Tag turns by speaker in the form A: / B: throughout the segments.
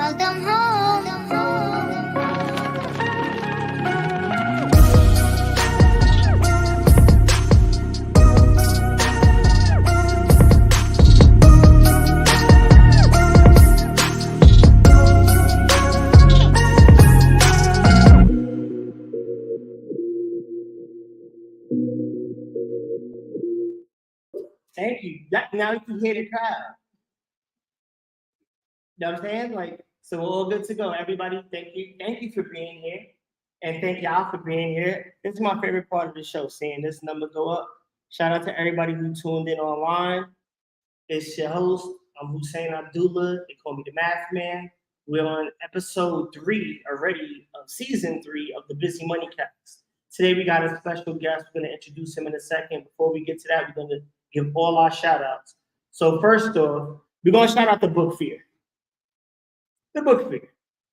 A: Welcome home.
B: Thank you. Now you can hear the crowd. You know what I'm saying? Like, so we're all good to go. Everybody, thank you. Thank you for being here. And thank y'all for being here. This is my favorite part of the show, seeing this number go up. Shout out to everybody who tuned in online. It's your host. I'm Hussein Abdullah. They call me the Math Man. We're on episode 3 already of season 3 of the Busy Money Cast. Today we got a special guest. We're going to introduce him in a second. Before we get to that, we're going to give all our shout outs. So first off, we're going to shout out the book fair. The book fair,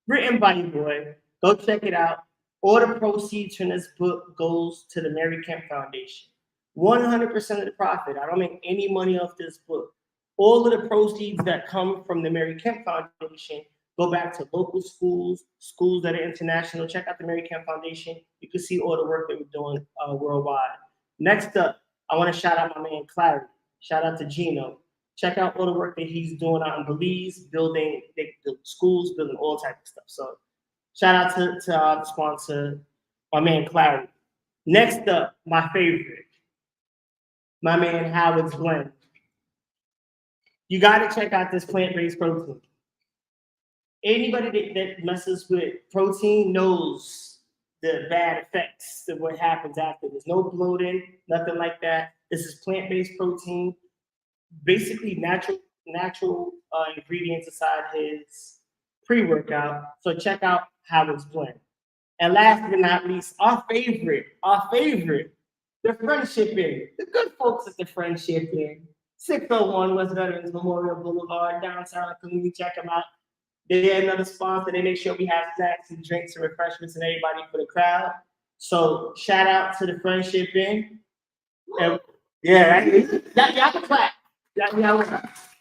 B: written by your boy. Go check it out. All the proceeds from this book goes to the Mary Kemp Foundation. 100% of the profit. I don't make any money off this book. All of the proceeds that come from the Mary Kemp Foundation go back to local schools, schools that are international. Check out the Mary Kemp Foundation. You can see all the work that we're doing worldwide. Next up, I want to shout out my man Clarity. Shout out to Gino. Check out all the work that he's doing out in Belize, building schools, building all types of stuff. So shout out to our sponsor, my man Clarity. Next up, my favorite, my man Howard's Blend. You got to check out this plant-based protein. Anybody that messes with protein knows the bad effects of what happens after. There's no bloating, nothing like that. This is plant-based protein, basically natural ingredients inside his pre-workout. So check out Howard's Blend. And last but not least, our favorite, the Friendship Inn. The good folks at the Friendship Inn. 601 West Veterans Memorial Boulevard, downtown community. Check them out. They're another sponsor. They make sure we have snacks and drinks and refreshments and everybody for the crowd. So shout out to the Friendship Inn. And, yeah, y'all can clap.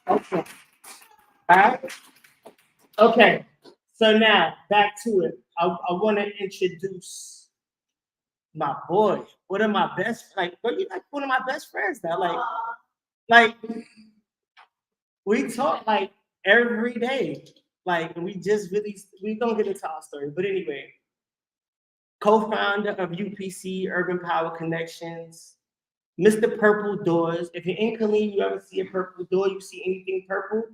B: Okay. All right. Okay. So now back to it. I want to introduce my boy. One of my best, like one of my best friends now. Like we talk like every day. Like we don't get into our story. But anyway, co-founder of UPC Urban Power Connections, Mr. Purple Doors. If you're in Killeen, you ever see a purple door, you see anything purple,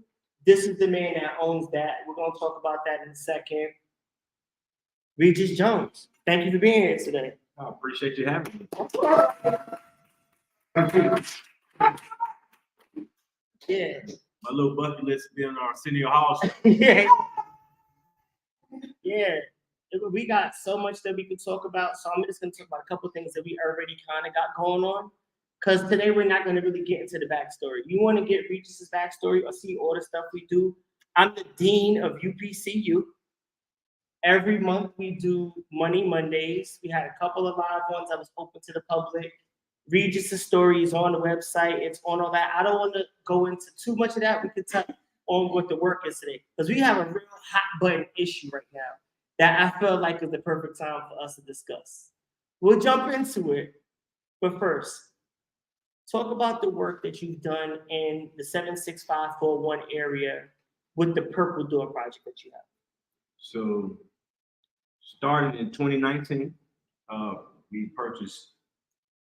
B: this is the man that owns that. We're going to talk about that in a second. Regiis Jones, thank you for being here today.
C: I appreciate you having me.
B: Yeah.
C: My little bucket list being our senior hall.
B: Yeah. We got so much that we could talk about. So I'm just going to talk about a couple things that we already kind of got going on. Because today we're not going to really get into the backstory. You want to get Regiis' backstory or see all the stuff we do. I'm the dean of UPCU. Every month we do Money Mondays. We had a couple of live ones that was open to the public. Regiis' story is on the website. It's on all that. I don't want to go into too much of that. We can touch on what the work is today. Because we have a real hot button issue right now that I feel like is the perfect time for us to discuss. We'll jump into it. But first, talk about the work that you've done in the 76541 area with the Purple Door project that you have.
C: So, starting in 2019, we purchased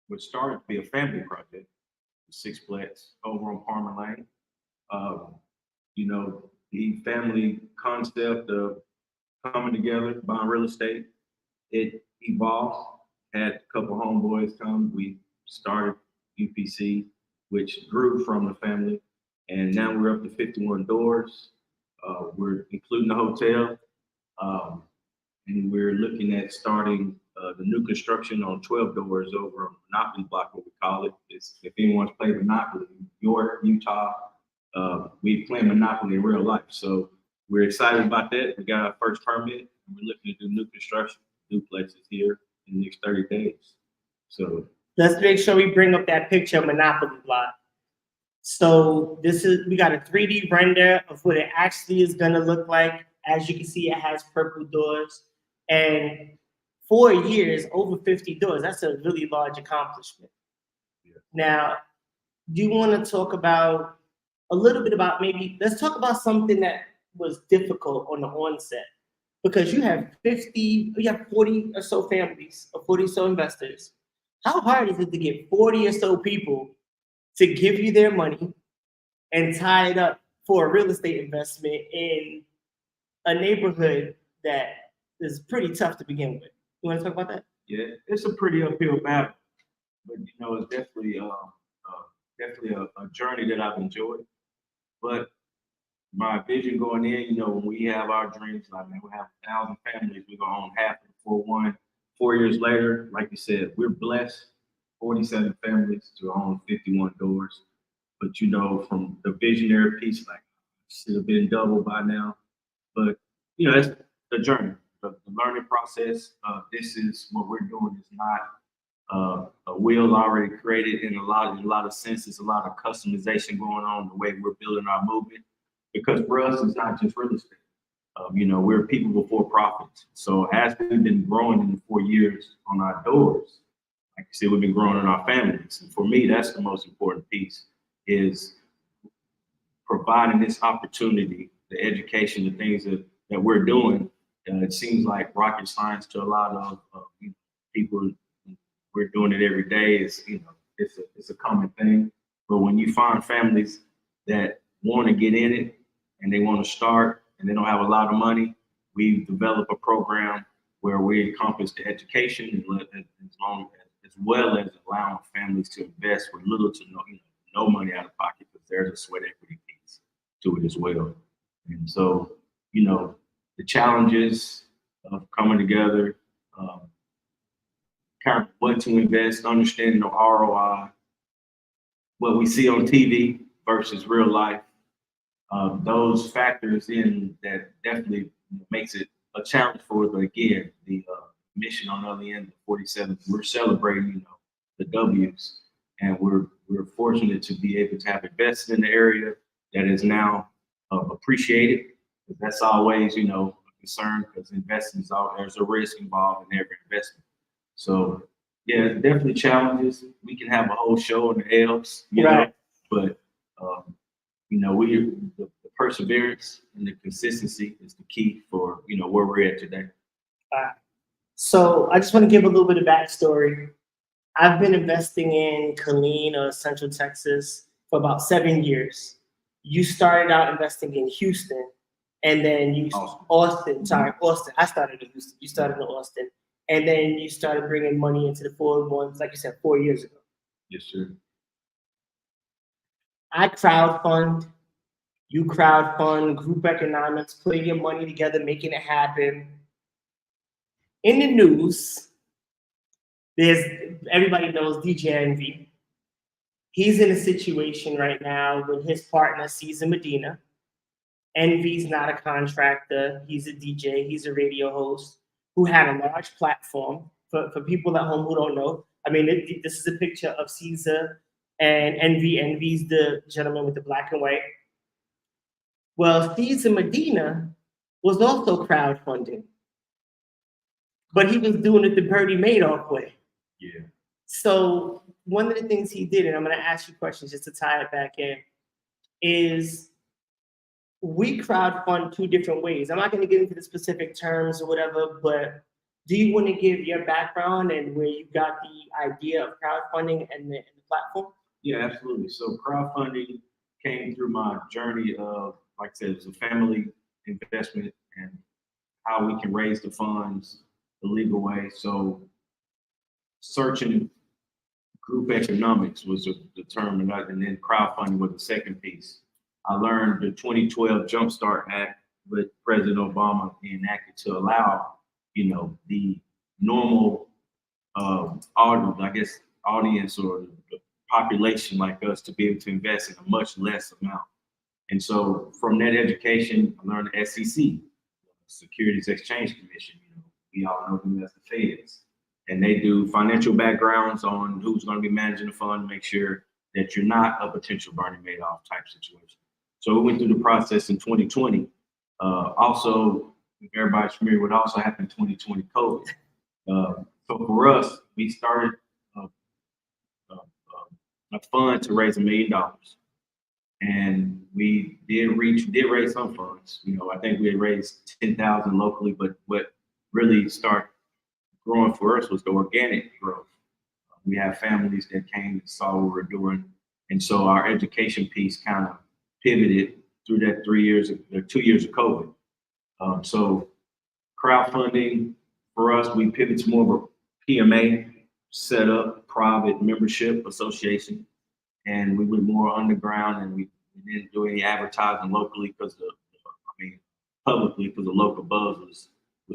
C: what started to be a family project, the sixplex over on Palmer Lane. The family concept of coming together, buying real estate, it evolved. Had a couple homeboys come. We started UPC, which grew from the family, and now we're up to 51 doors. We're including the hotel, and we're looking at starting the new construction on 12 doors over on Monopoly Block, what we call it. If anyone's played Monopoly, York, Utah, we play Monopoly in real life. So we're excited about that. We got our first permit. We're looking to do new construction, duplexes here in the next 30 days. So
B: let's make sure we bring up that picture of Monopoly Block. So we got a 3D render of what it actually is gonna look like. As you can see, it has purple doors. And 4 years, over 50 doors. That's a really large accomplishment.
C: Yeah.
B: Now, do you want to talk about a little bit about let's talk about something that was difficult on the onset, because you have 40 or so families or 40 or so investors. How hard is it to get 40 or so people to give you their money and tie it up for a real estate investment in a neighborhood that is pretty tough to begin with? You want to talk about that?
C: Yeah, it's a pretty uphill battle, but it's definitely a journey that I've enjoyed. But my vision going in, when we have our dreams, like we have 1,000 families, we're gonna own half of the 4-1. 4 years later, like you said, we're blessed, 47 families to own 51 doors. But from the visionary piece, like should have been double by now. But that's the journey, the learning process. This is what we're doing. Is not a wheel already created in a lot of senses, a lot of customization going on the way we're building our movement. Because for us, it's not just real estate. We're people before profits. So as we've been growing in the 4 years on our doors, like you said, we've been growing in our families. And for me, that's the most important piece, is providing this opportunity, the education, the things that we're doing. It seems like rocket science to a lot of people. We're doing it every day. It's a common thing. But when you find families that want to get in it and they want to start and they don't have a lot of money, we've developed a program where we encompass the education as well as allowing families to invest with little to no money out of pocket, because there's a sweat equity piece to it as well. And so, the challenges of coming together, kind of what to invest, understanding the ROI, what we see on TV versus real life, those factors in that definitely makes it a challenge for us. But again, the mission on the other end, the 47, we're celebrating, the W's, and we're fortunate to be able to have invested in the area that is now appreciated. That's always, a concern, because investing there's a risk involved in every investment. So yeah, definitely challenges. We can have a whole show on the L's,
B: Right.
C: But the perseverance and the consistency is the key for where we're at today.
B: So I just want to give a little bit of backstory. I've been investing in Killeen or Central Texas for about 7 years. You started out investing in Houston, and then Austin. I started in Houston. You started in Austin, and then you started bringing money into the 401s, like you said, 4 years ago.
C: Yes, sir.
B: I crowdfund, you crowdfund, group economics, putting your money together, making it happen. In the news, everybody knows DJ Envy. He's in a situation right now with his partner, Cesar Medina. Envy's not a contractor. He's a DJ. He's a radio host who had a large platform. For people at home who don't know, this is a picture of Cesar and Envy. Envy's the gentleman with the black and white. Well, Cesar Medina was also crowdfunding, but he was doing it the Bernie Madoff way.
C: Yeah.
B: So one of the things he did, and I'm going to ask you questions just to tie it back in, is we crowdfund 2 different ways. I'm not going to get into the specific terms or whatever, but do you want to give your background and where you got the idea of crowdfunding and the platform?
C: Yeah, absolutely. So crowdfunding came through my journey of, like I said, it was a family investment and how we can raise the funds the legal way. So searching group economics was the term, and then crowdfunding was the second piece. I learned the 2012 Jumpstart Act with President Obama being enacted to allow, the normal audience or the population like us to be able to invest in a much less amount. And so from that education, I learned the SEC, Securities Exchange Commission. We all know them as the feds. And they do financial backgrounds on who's going to be managing the fund, make sure that you're not a potential Bernie Madoff type situation. So we went through the process in 2020 Also, if everybody's familiar with also happened in 2020 COVID. So for us, we started a fund to raise $1 million. And we did raise some funds. You know, I think we had raised 10,000 locally, but what really started growing for us was the organic growth. We have families that came and saw what we were doing. And so our education piece kind of pivoted through that 2 years of COVID. So crowdfunding for us, we pivoted to more of a PMA set up, private membership association. And we went more underground, and we didn't do any advertising locally publicly, because the local buzz was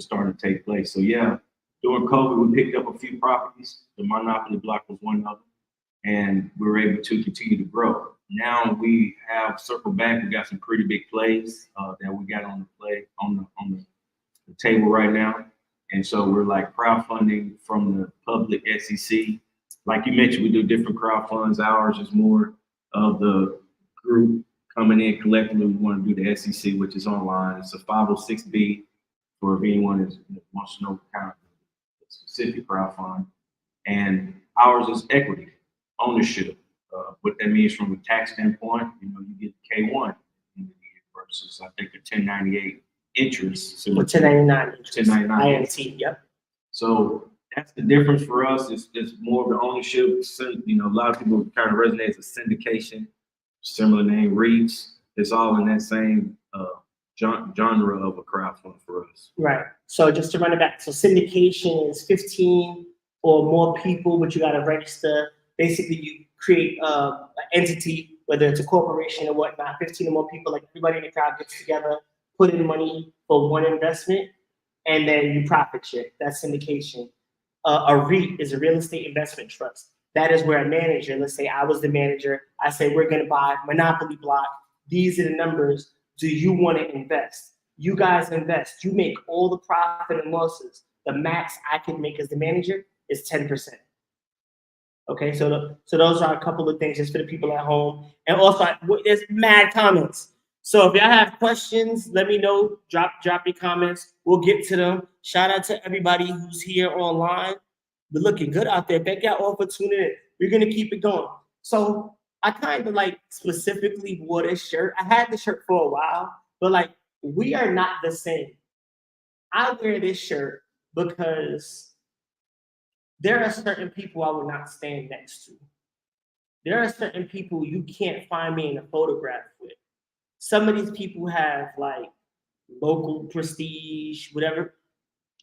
C: starting to take place. So yeah, during COVID, we picked up a few properties. The Monopoly block was one of them, and we were able to continue to grow. Now we have circled back. We got some pretty big plays that we got on the table right now. And so we're like crowdfunding from the public SEC. Like you mentioned, we do different crowdfunds. Ours is more of the group coming in collectively. We want to do the SEC, which is online. It's a 506B for if anyone wants to know kind of the specific crowdfund. And ours is equity, ownership. What that means from a tax standpoint, you get K1 versus I think the 1098 interest. So
B: 1099 interest.
C: 1099
B: INT, yep.
C: So that's the difference for us. It's more of the ownership. A lot of people kind of resonate as a syndication, similar name, REITs. It's all in that same genre of a crowdfund for us.
B: Right. So just to run it back, so syndication is 15 or more people, but you got to register. Basically, you create an entity, whether it's a corporation or whatnot, 15 or more people, like everybody in the crowd gets together, put in money for one investment, and then you profit share. That's syndication. A REIT is a real estate investment trust. That is where a manager, let's say I was the manager, I say we're going to buy Monopoly block. These are the numbers. Do you want to invest? You guys invest. You make all the profit and losses. The max I can make as the manager is 10%. Okay, so those are a couple of things just for the people at home. And also, there's mad comments. So if y'all have questions, let me know. Drop your comments. We'll get to them. Shout out to everybody who's here online. We're looking good out there. Thank y'all all for tuning in. We're gonna keep it going. So I kind of like specifically wore this shirt. I had the shirt for a while, but like we are not the same. I wear this shirt because there are certain people I will not stand next to. There are certain people you can't find me in a photograph with. Some of these people have like local prestige, whatever.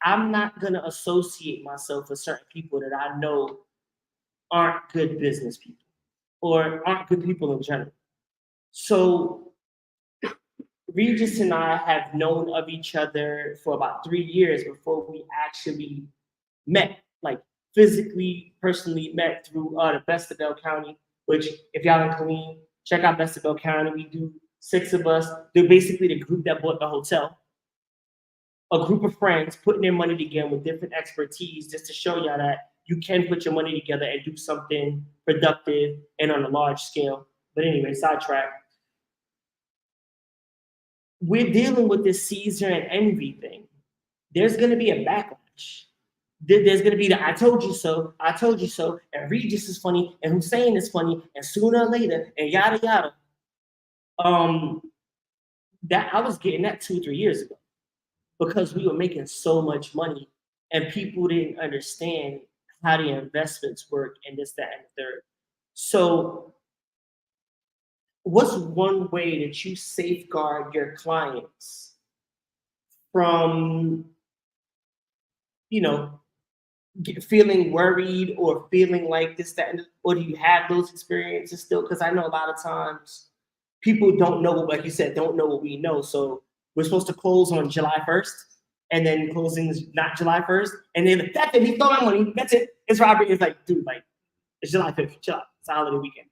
B: I'm not gonna associate myself with certain people that I know aren't good business people or aren't good people in general. So Regiis and I have known of each other for about 3 years before we actually met, like physically, personally met through the Best of Bell County, which if y'all in Killeen, check out Best of Bell County. We do 6 of us. They're basically the group that bought the hotel. A group of friends putting their money together with different expertise just to show y'all that you can put your money together and do something productive and on a large scale. But anyway, sidetrack. We're dealing with this Cesar and envy thing. There's going to be a backlash. There's going to be the I told you so, and Regiis is funny, and Hussein is funny, and sooner or later, and yada yada. That I was getting that 2-3 years ago because we were making so much money and people didn't understand how the investments work and this, that, and the third. So what's one way that you safeguard your clients from, feeling worried or feeling like this, that, or do you have those experiences still? Because I know a lot of times people don't know, like you said, don't know what we know. So we're supposed to close on July 1st, and then closing is not July 1st. And then the fact that he stole my money, that's it. It's robbery. It's like, dude, like, it's July 5th. Chill out. It's a holiday weekend.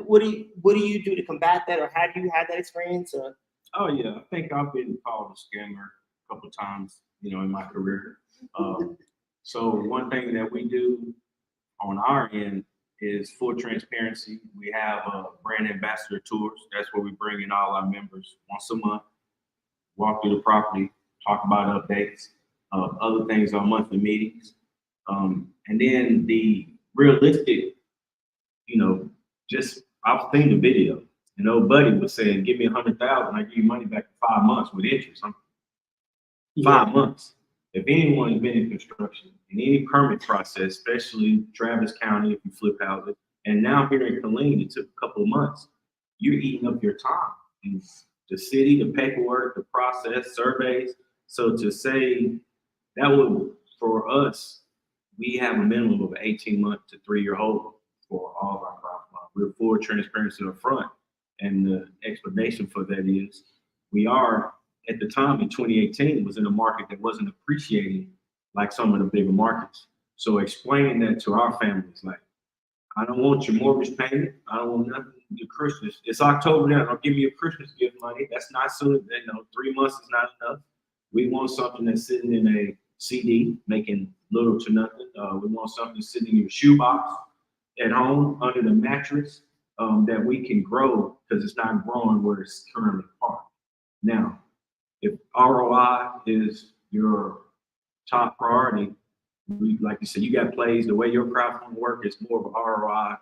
B: What do you do to combat that, or have you had that experience? Or?
C: Oh yeah, I think I've been called a scammer a couple of times, in my career. So one thing that we do on our end is full transparency. We have brand ambassador tours. That's where we bring in all our members once a month. walk through the property, talk about updates, other things on monthly meetings. And then the realistic, just I've seen the video. Buddy was saying, give me 100,000, I give you money back in 5 months with interest. 5 months. If anyone's been in construction, in any permit process, especially Travis County, if you flip houses, and now here in Killeen, it took a couple of months, you're eating up your time. And the city, the paperwork, the process, surveys. So to say that would, for us, we have a minimum of 18-month to 3-year hold for all of our crowdfunding. We're full transparency up front. And the explanation for that is we are, at the time in 2018, was in a market that wasn't appreciating like some of the bigger markets. So explaining that to our families, like, I don't want your mortgage payment. I don't want nothing to Christmas. It's October now. Don't give me a Christmas gift money. That's not soon. 3 months is not enough. We want something that's sitting in a CD, making little to nothing. We want something sitting in your shoebox at home under the mattress that we can grow because it's not growing where it's currently parked. Now, if ROI is your top priority, like you said, you got plays. The way your crowdfunding work is more of an ROI,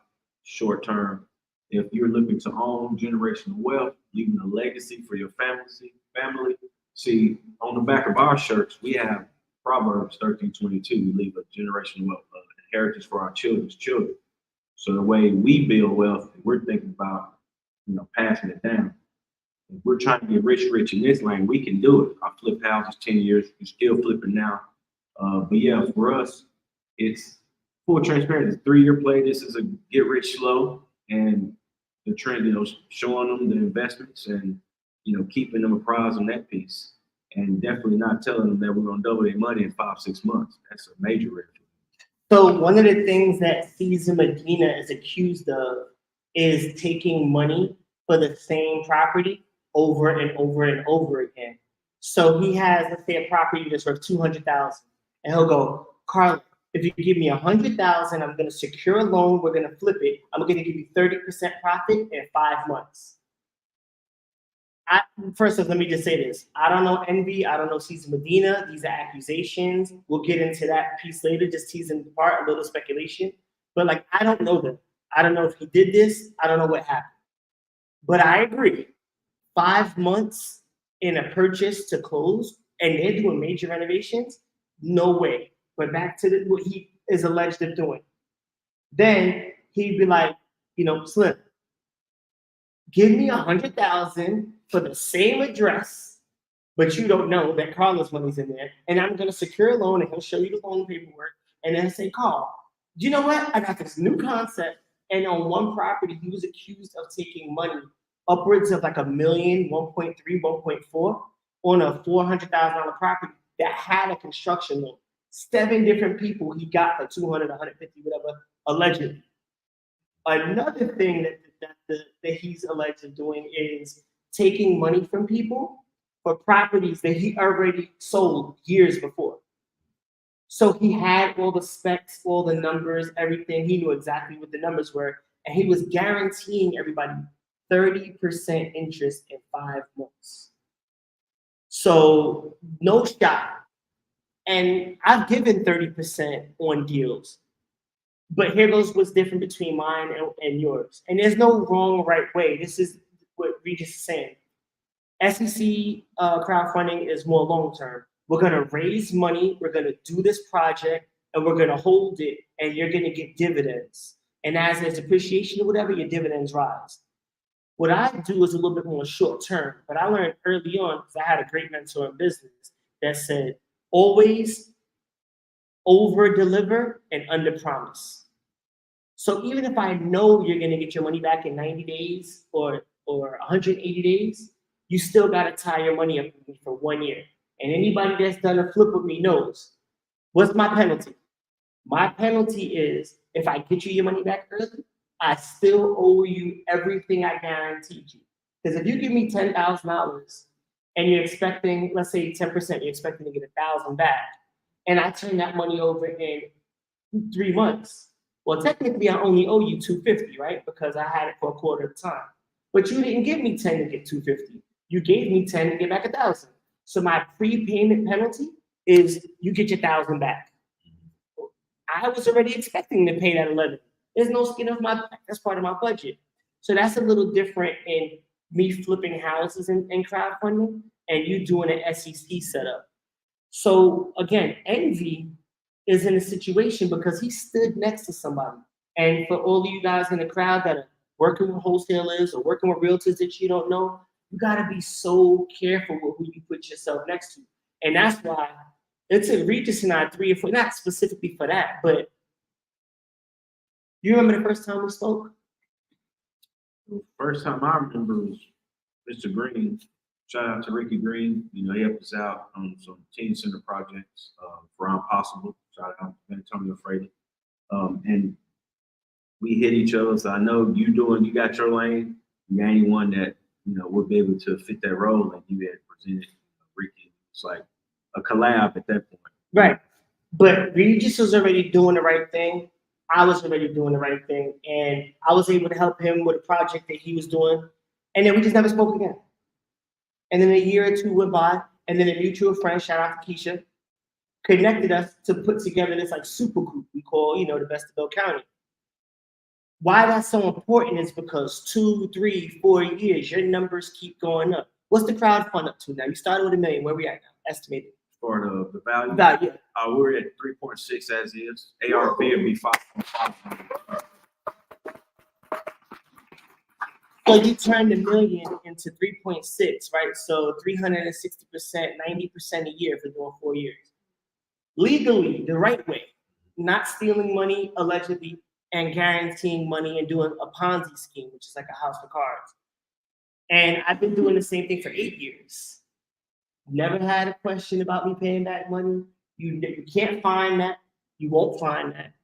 C: short term. If you're looking to own generational wealth, leaving a legacy for your family. See, on the back of our shirts, we have Proverbs 13:22. We leave a generational wealth, inheritance for our children's children. So the way we build wealth, we're thinking about, passing it down. If we're trying to get rich in this lane, we can do it. I flipped houses 10 years. We're still flipping now. But yeah, for us, it's full transparency. 3-year play. This is a get rich slow, and the trend, showing them the investments and keeping them apprised on that piece, and definitely not telling them that we're gonna double their money in 5-6 months. That's a major risk.
B: So one of the things that Cesar Medina is accused of is taking money for the same property over and over and over again. So he has, let's say, a property that's worth $200,000, and he'll go, Carla, if you give me $100,000, I'm going to secure a loan. We're going to flip it. I'm going to give you 30% profit in 5 months. First off, let me just say this. I don't know Envy. I don't know Cesar Medina. These are accusations. We'll get into that piece later, just teasing apart a little speculation. But I don't know them. I don't know if he did this. I don't know what happened. But I agree. 5 months in a purchase to close, and they're doing major renovations? No way. But back to what he is alleged of doing. Then he'd be like, Slim, give me $100,000 for the same address, but you don't know that Carla's money's in there, and I'm going to secure a loan, and he'll show you the loan paperwork, and then say, Carl, do you know what? I got this new concept, and on one property, he was accused of taking money upwards of like $1 million, 1.3, 1.4 on a $400,000 property that had a construction loan. 7 different people he got for 200, 150, whatever, allegedly. Another thing that he's alleged of doing is taking money from people for properties that he already sold years before. So he had all the specs, all the numbers, everything. He knew exactly what the numbers were, and he was guaranteeing everybody 30% interest in 5 months. So no shot. And I've given 30% on deals. But here goes what's different between mine and yours. And there's no wrong or right way. This is what Regiis is saying. SEC crowdfunding is more long-term. We're going to raise money. We're going to do this project, and we're going to hold it, and you're going to get dividends. And as there's depreciation or whatever, your dividends rise. What I do is a little bit more short-term, but I learned early on, because I had a great mentor in business that said, always over-deliver and under-promise. So even if I know you're going to get your money back in 90 days or 180 days, you still got to tie your money up with me for 1 year. And anybody that's done a flip with me knows, what's my penalty? My penalty is if I get you your money back early, I still owe you everything I guaranteed you. Because if you give me $10,000 and you're expecting, let's say 10%, you're expecting to get 1,000 back, and I turn that money over in 3 months, well, technically I only owe you $250, right? Because I had it for a quarter of the time. But you didn't give me 10 to get $250. You gave me 10 to get back 1,000. So my prepayment penalty is you get your 1,000 back. I was already expecting to pay that 11. There's no skin off my back. That's part of my budget. So that's a little different in me flipping houses in crowdfunding and you doing an SEC setup. So again, Envy is in a situation because he stood next to somebody. And for all of you guys in the crowd that are working with wholesalers or working with realtors that you don't know, you gotta be so careful with who you put yourself next to. And that's why it took Regiis and I 3 or 4, not specifically for that, but you remember the first time we spoke?
C: The first time I remember was Mr. Green. Shout out to Ricky Green. You know, he helped us out on some teen center projects for Impossible. Shout out to Antonio Freudian. And we hit each other. So I know you got your lane. You got anyone that, you know, would be able to fit that role. And you had presented Ricky. It's like a collab at that point.
B: Right. But Regiis was already doing the right thing. I was already doing the right thing. And I was able to help him with a project that he was doing. And then we just never spoke again. And then a year or two went by. And then a mutual friend, shout out to Keisha, connected us to put together this like super group we call, you know, the Best of Bill County. Why that's so important is because 2, 3, 4 years, your numbers keep going up. What's the crowdfund up to now? You started with $1 million. Where we at now? Estimated.
C: For the value?
B: Value.
C: We're at 3.6 as is. ARP will be 5.5.
B: So you turned $1 million into 3.6, right? So 360%, 90% a year for doing 4 years. Legally, the right way, not stealing money allegedly and guaranteeing money and doing a Ponzi scheme, which is like a house of cards. And I've been doing the same thing for 8 years. Never had a question about me paying back money. You can't find that. You won't find that.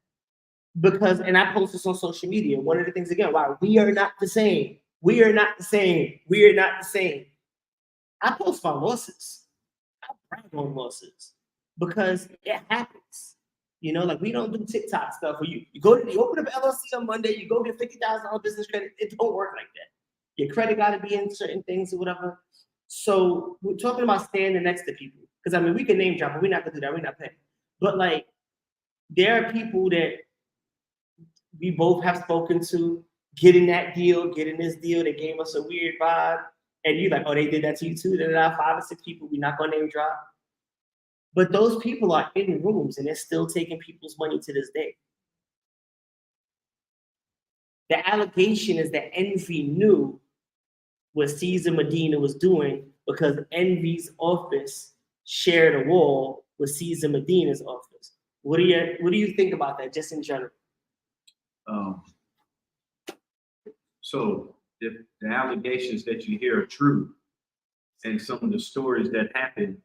B: Because, and I post this on social media, one of the things again, why we are not the same. We are not the same. We are not the same. I post my losses. I brag on losses because it happens. You know, like we don't do TikTok stuff where you open up LLC on Monday, you go get $50,000 business credit. It don't work like that. Your credit got to be in certain things or whatever. So we're talking about standing next to people. Because I mean, we can name drop, but we're not gonna do that. We're not paying. But like, there are people that we both have spoken to, getting that deal, getting this deal, they gave us a weird vibe. And you're like, oh, they did that to you too? There are 5 or 6 people we're not gonna name drop. But those people are in rooms and they're still taking people's money to this day. The allegation is that Envy knew what Cesar Medina was doing because Envy's office shared a wall with Cesar Medina's office. What do you think about that, just in general?
C: So if the allegations that you hear are true, and some of the stories that happen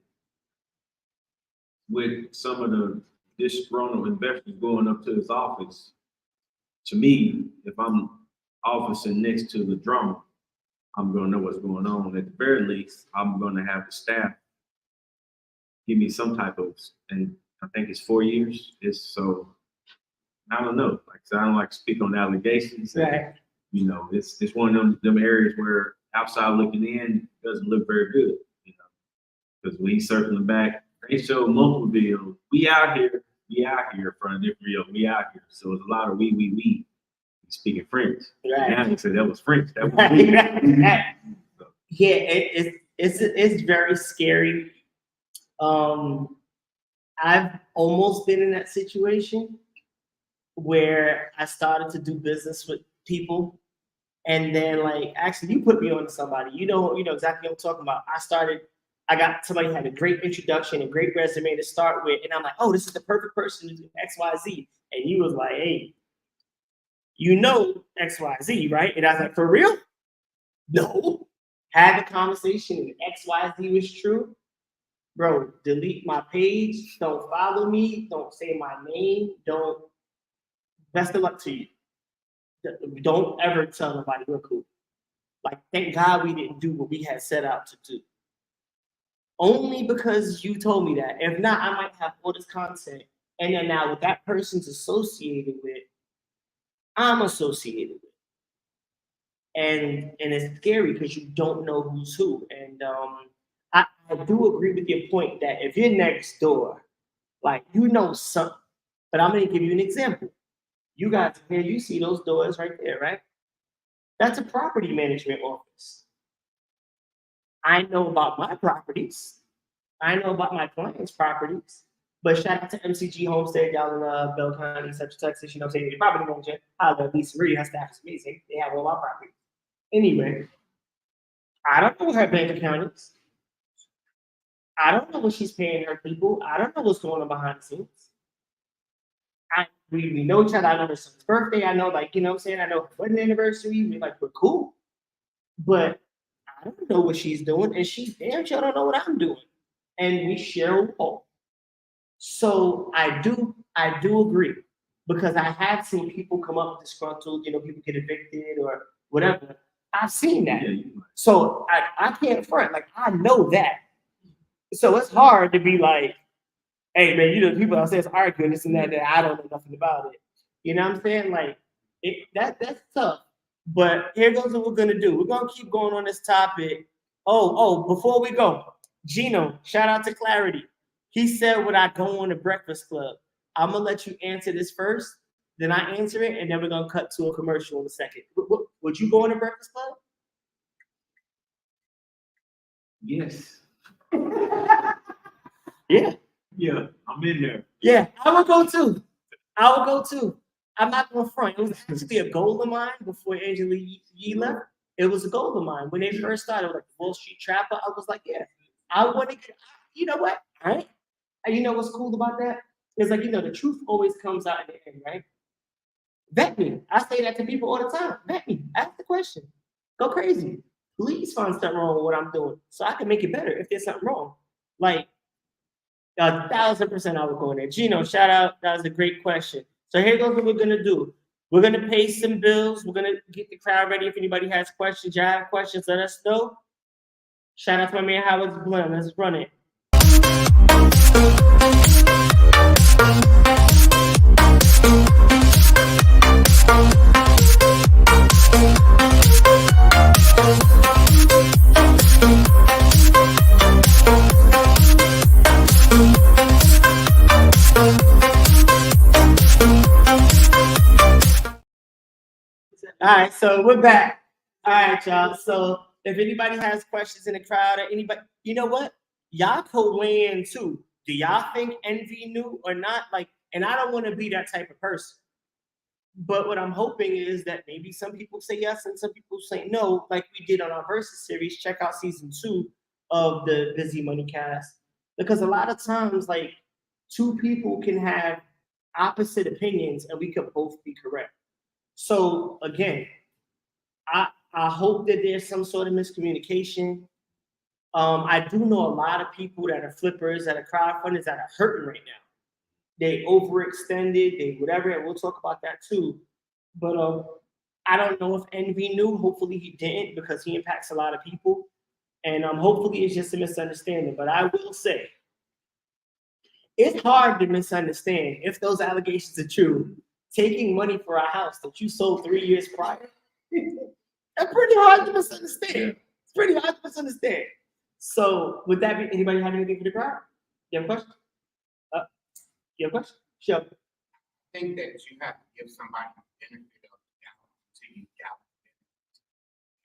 C: with some of the disgruntled investors going up to his office, to me, if I'm officing next to the drama, I'm going to know what's going on. At the very least, I'm going to have the staff give me some type of, and I think it's 4 years. So, I don't know. Like, so I don't like to speak on allegations.
B: Right.
C: And, you know, it's one of them areas where outside looking in doesn't look very good, you know, because when he's circling back, they show multiple videos. We out here in front of different videos. We out here. So it's a lot of we. Speaking French.
B: Right.
C: Now he said that was French. That was we.
B: So. Yeah, it's very scary. I've almost been in that situation where I started to do business with people, and then like actually you put me on to somebody. You know exactly what I'm talking about. I got somebody who had a great introduction, a great resume to start with, and I'm like, oh, this is the perfect person to do XYZ. And you was like, hey, you know XYZ, right? And I was like, for real? No. Had the conversation and XYZ was true. Bro, delete my page. Don't follow me. Don't say my name. Don't. Best of luck to you. Don't ever tell nobody we're cool. Like, thank God we didn't do what we had set out to do. Only because you told me that. If not, I might have all this content. And then now what that person's associated with, I'm associated with. And it's scary because you don't know who's who. And I I do agree with your point that if you're next door, like you know something. But I'm gonna give you an example. You guys here, you see those doors right there, right? That's a property management office. I know about my properties. I know about my clients' properties. But shout out to MCG Homestead, y'all in Bell County, Central Texas. You know what I'm saying? Your property manager, I love Lisa Marie. Her staff is amazing. They have all our properties. Anyway, I don't know what her bank account is. I don't know what she's paying her people. I don't know what's going on behind the scenes. We know each other. I know her son's birthday. I know, like, you know what I'm saying? I know her wedding anniversary. We're cool. But I don't know what she's doing, and she damn sure don't know what I'm doing. And we share a wall. So I do agree, because I have seen people come up disgruntled, people get evicted or whatever. I've seen that. So I can't front. Like, I know that. So it's hard to be like, hey man, people downstairs arguing this and that I don't know nothing about it. You know what I'm saying? Like, that's tough. But here goes what we're gonna do. We're gonna keep going on this topic. Oh, before we go, Gino, shout out to Clarity. He said, would I go on the Breakfast Club? I'm gonna let you answer this first, then I answer it, and then we're gonna cut to a commercial in a second. Would you go on the Breakfast Club?
C: Yes.
B: Yeah.
C: Yeah, I'm in there.
B: Yeah, I would go too. I'm not going to front. It was actually a goal of mine before Angela Yee left. It was a goal of mine. When they first started, like the Wall Street Trapper, I was like, yeah, I want to get, you know what? All right. And you know what's cool about that? It's like, the truth always comes out in the end, right? Vet me. I say that to people all the time. Vet me. Ask the question. Go crazy. Please find something wrong with what I'm doing so I can make it better if there's something wrong. Like, 1,000% I would go in there. Gino, shout out. That was a great question. So here goes what we're gonna do. We're gonna pay some bills. We're gonna get the crowd ready. If anybody has questions, y'all have questions, let us know. Shout out to my man Howard's Blend. Let's run it. All right, so we're back. All right, y'all. So if anybody has questions in the crowd or anybody, you know what? Y'all could weigh in too. Do y'all think Envy knew or not? Like, and I don't want to be that type of person. But what I'm hoping is that maybe some people say yes and some people say no, like we did on our Versus series. Check out season 2 of the Busy Money Cast. Because a lot of times, like, two people can have opposite opinions and we could both be correct. So again, I hope that there's some sort of miscommunication. I do know a lot of people that are flippers, that are crowdfunders, that are hurting right now. They overextended, they whatever, and we'll talk about that too. But I don't know if Envy knew. Hopefully he didn't, because he impacts a lot of people. And hopefully it's just a misunderstanding. But I will say, it's hard to misunderstand if those allegations are true. Taking money for a house that you sold 3 years prior, that's pretty hard to misunderstand. It's pretty hard to misunderstand. So, would that be, anybody have anything for the crowd? You have a question? You have a question? Sure.
A: I think that you have to give somebody the benefit of the doubt until you doubt them.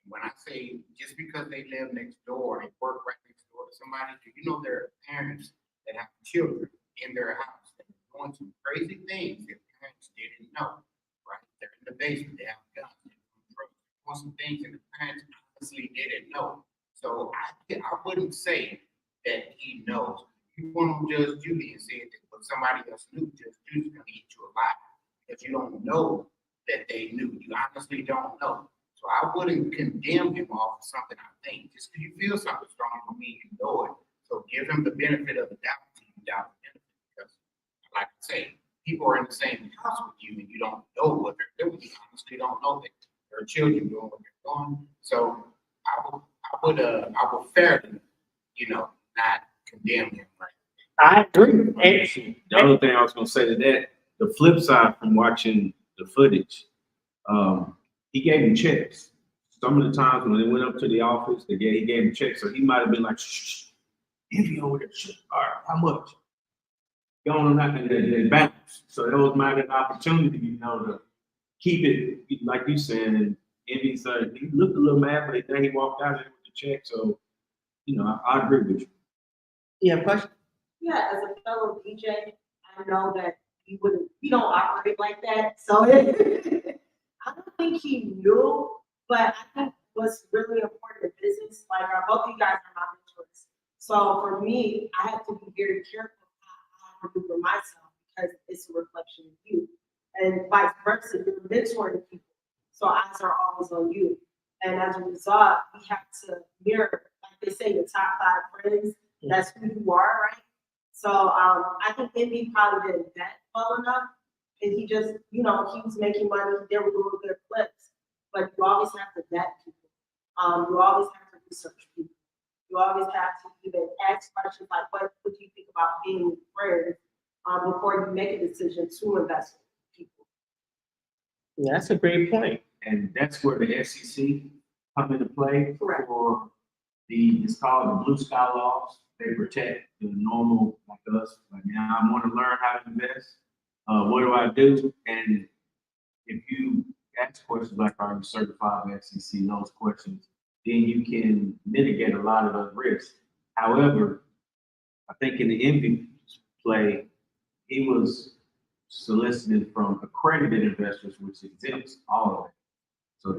A: When I say just because they live next door, they work right next door to somebody, do you know there are parents that have children in their house that are going through crazy things that parents didn't know, right? They're in the basement, they have guns, they're doing some things that the parents honestly didn't know. So I wouldn't say that he knows. You want to Judge Judy and say that when somebody else knew, Judge Judy's going to eat you alive because you don't know that they knew. You honestly don't know. So I wouldn't condemn him off of something I think. Just because you feel something strong for me, you know it. So give him the benefit of the doubt until you doubt the benefit. Because, like I say, people are in the same house with you and you don't know what they're doing. You honestly don't know that their children doing what they're doing. So I would fairly, not condemn him. Right?
B: I agree.
C: The other thing I was going to say to that, the flip side from watching the footage, he gave him checks. Some of the times when they went up to the office, he gave him checks. So he might have been like, shh. Envy over there, shit, all right, how much? Going on that, and they balance. So that was my opportunity, to keep it, like you said, and Envy said, he looked a little mad, but then he walked out there with the check, so, I agree with you.
B: You have a question?
D: Yeah, as a fellow DJ, I know that you don't operate like that. So I don't think he knew, but I think what's really important in business, like both of you guys are my mentors. So for me, I have to be very careful how I maneuver myself because it's a reflection of you. And vice versa, you're mentoring people. So eyes are always on you. And as a result, we have to mirror, like they say, your top 5 friends. That's who you are, right? So I think Envy probably didn't vet well enough. And he just, he was making money, they were doing good flips. But you always have to vet people. You always have to research people. You always have to even ask questions like, what do you think about being friends before you make a decision to invest in people?
B: Yeah, that's a great point.
C: And that's where the SEC come into play.
D: Correct.
C: For it's called the blue sky laws. They protect the normal like us. Like, now I want to learn how to invest. What do I do? And if you ask questions like, are you certified by SEC, those questions, then you can mitigate a lot of those risks. However, I think in the Envy play, he was solicited from accredited investors, which exempts all of it. So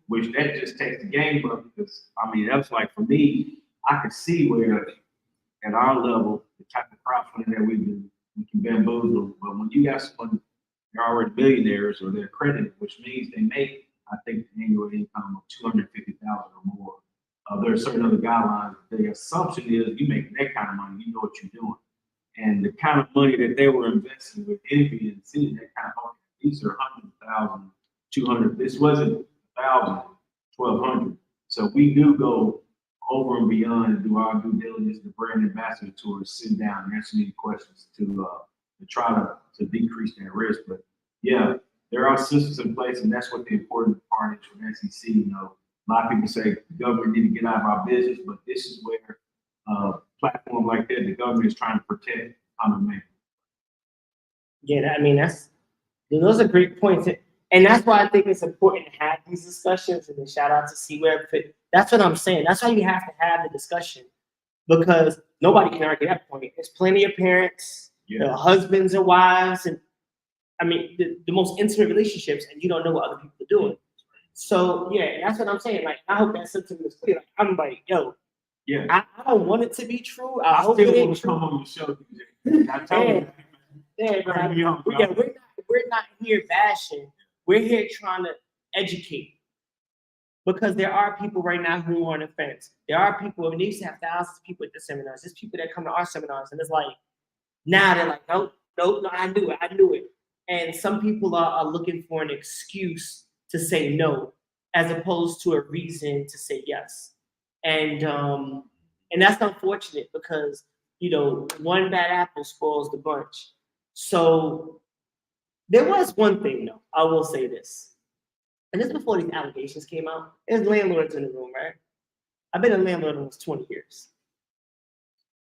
C: which that just takes the game up because, that's like for me, I could see where at our level, the type of crowdfunding that we do, we can bamboozle. But when you got someone, they're already billionaires or they're accredited, which means they make, I think, an annual income of $250,000 or more. There are certain other guidelines. The assumption is you make that kind of money, you know what you're doing. And the kind of money that they were investing with Envy and seeing that kind of money, these are 100,000, 200. This wasn't 1,000, 1,200. So we do go over and beyond and do our due diligence. The brand ambassador tours, sit down and answer any questions to try to decrease that risk. But yeah, there are systems in place, and that's what the important part is from SEC. A lot of people say the government need to get out of our business, but this is where platform like that, the government is trying to protect common man.
B: Yeah, those are great points. And that's why I think it's important to have these discussions, and then shout out to C-Web. That's what I'm saying. That's why you have to have the discussion, because nobody can argue that point. There's plenty of parents, husbands and wives, and the most intimate relationships, and you don't know what other people are doing. So yeah, that's what I'm saying. Like, I hope that sentiment is clear. Like, I'm like, yo, I don't want it to be true. I hope it ain't true.
C: Come on the show, DJ. I tell you.
B: We're not here bashing. We're here trying to educate, because there are people right now who are on the fence. There are people, and they used to have thousands of people at the seminars. There's people that come to our seminars, and it's like, now they're like, no, I knew it. And some people are looking for an excuse to say no, as opposed to a reason to say yes. And that's unfortunate because, one bad apple spoils the bunch. So there was one thing, though, I will say this. And this before these allegations came out. There's landlords in the room, right? I've been a landlord almost 20 years.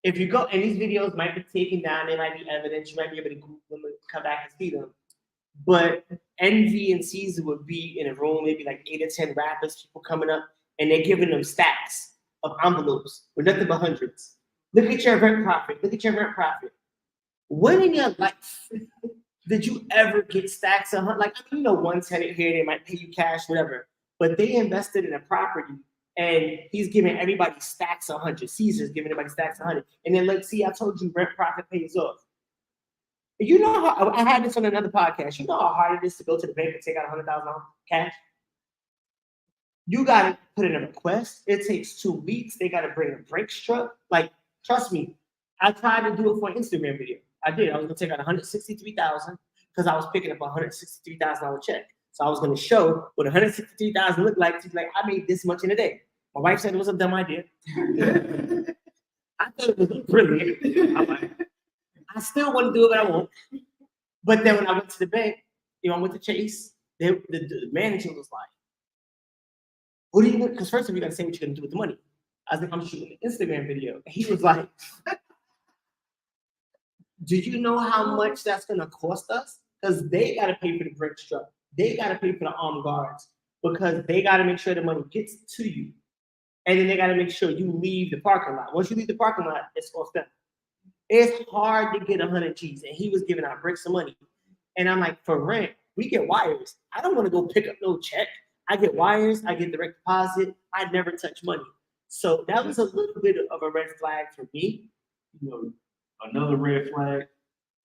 B: If you go, and these videos might be taken down, there might be evidence, you might be able to Google them and come back and see them. But Envy and Cesar would be in a room, maybe like 8 or 10 rappers, people coming up, and they're giving them stacks of envelopes with nothing but hundreds. Look at your rent profit. Look at your rent profit. When in your life did you ever get stacks of hundreds? Like, one tenant here, they might pay you cash, whatever. But they invested in a property, and he's giving everybody stacks of hundreds. Caesar's giving everybody stacks of hundreds. And then, see, I told you rent profit pays off. You know how, I had this on another podcast. You know how hard it is to go to the bank and take out $100,000 cash? You got to put in a request. It takes 2 weeks. They got to bring a brakes truck. Like, trust me, I tried to do it for an Instagram video. I did. I was going to take out $163,000 because I was picking up a $163,000 check. So I was going to show what $163,000 looked like. She's like, I made this much in a day. My wife said it was a dumb idea. I thought it was brilliant. I'm like, I still want to do it, but I won't. But then when I went to the bank, I went to Chase, the manager was like, what are you going to, because first of all, you got to say what you're going to do with the money. I was like, I'm shooting an Instagram video. And he was like, do you know how much that's gonna cost us? Because they gotta pay for the brake truck. They gotta pay for the armed guards because they gotta make sure the money gets to you. And then they gotta make sure you leave the parking lot. Once you leave the parking lot, it's off them. It's hard to get 100 G's. And he was giving out bricks of money. And I'm like, for rent, we get wires. I don't want to go pick up no check. I get wires, I get direct deposit. I never touch money. So that was a little bit of a red flag for me.
C: You know, another red flag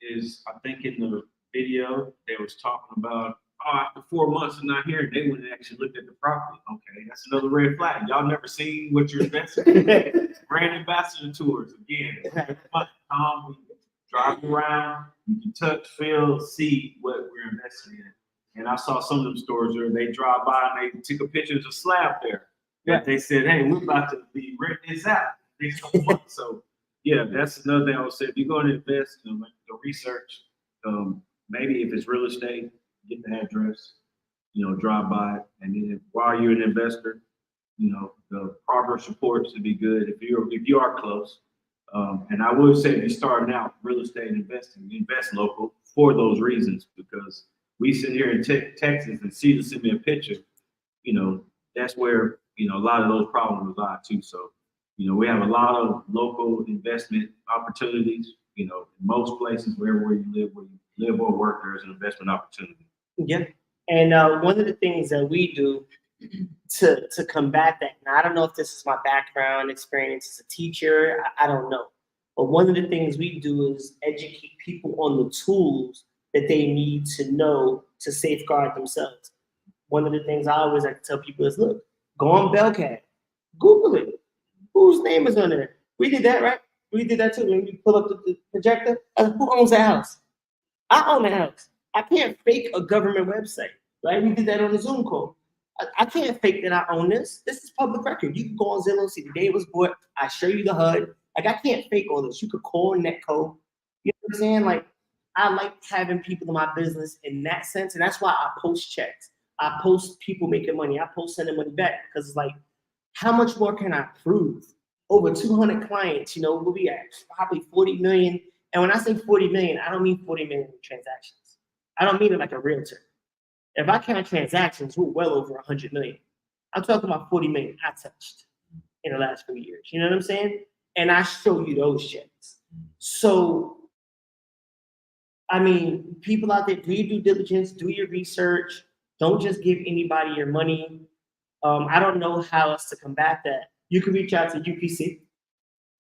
C: is, I think in the video, they was talking about, oh, after 4 months of not here, they went and actually looked at the property. Okay, that's another red flag. Y'all never seen what you're investing in. Brand ambassador tours, again. Tom, we drive around, you can touch, feel, see what we're investing in. And I saw some of them stores where they drive by and they took a picture of a slab there. That they said, hey, we're about to be renting this out next couple months. So yeah, that's another thing I would say. If you're going to invest, like the research, maybe if it's real estate, get the address, drive by it. And then while you're an investor, the progress reports would be good if you are close. And I would say if you're starting out real estate investing, invest local for those reasons, because we sit here in Texas and Cesar send me a picture, that's where, a lot of those problems lie too. So, we have a lot of local investment opportunities, in most places, wherever you live or work, there's an investment opportunity.
B: Yeah. And one of the things that we do to combat that, and I don't know if this is my background experience as a teacher, I don't know. But one of the things we do is educate people on the tools that they need to know to safeguard themselves. One of the things I always like to tell people is, look, go on Bellcat, Google it. Whose name is on there? We did that, right? We did that too. When we pull up the projector, who owns that house? I own the house. I can't fake a government website, right? We did that on the Zoom call. I can't fake that I own this. This is public record. You can go on Zillow, see the day it was bought. I show you the HUD. Like, I can't fake all this. You could call Netco. You know what I'm saying? Like, I like having people in my business in that sense. And that's why I post checks. I post people making money. I post sending money back, because it's like, how much more can I prove? Over 200 clients, we'll be at probably 40 million. And when I say 40 million, I don't mean 40 million transactions. I don't mean it like a realtor. If I count transactions, we're well over 100 million. I'm talking about 40 million I touched in the last few years. You know what I'm saying? And I show you those checks. So, I mean, people out there, do your due diligence, do your research. Don't just give anybody your money. I don't know how else to combat that. You can reach out to UPC,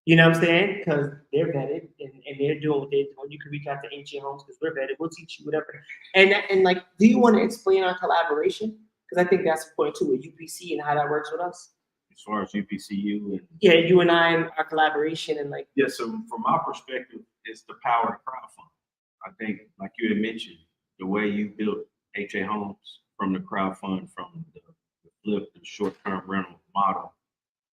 B: you know what I'm saying? Because they're vetted and they're doing what they're doing. You can reach out to HAHOMES because we're vetted. We'll teach you whatever. And like, do you want to explain our collaboration? Because I think that's important too, with UPC and how that works with us.
C: As far as UPCU and
B: you and I and our collaboration and like.
C: Yeah, so from my perspective, it's the power of crowdfunding. I think, like you had mentioned, the way you built HAHOMES from the crowdfund, from the flip, the short-term rental model,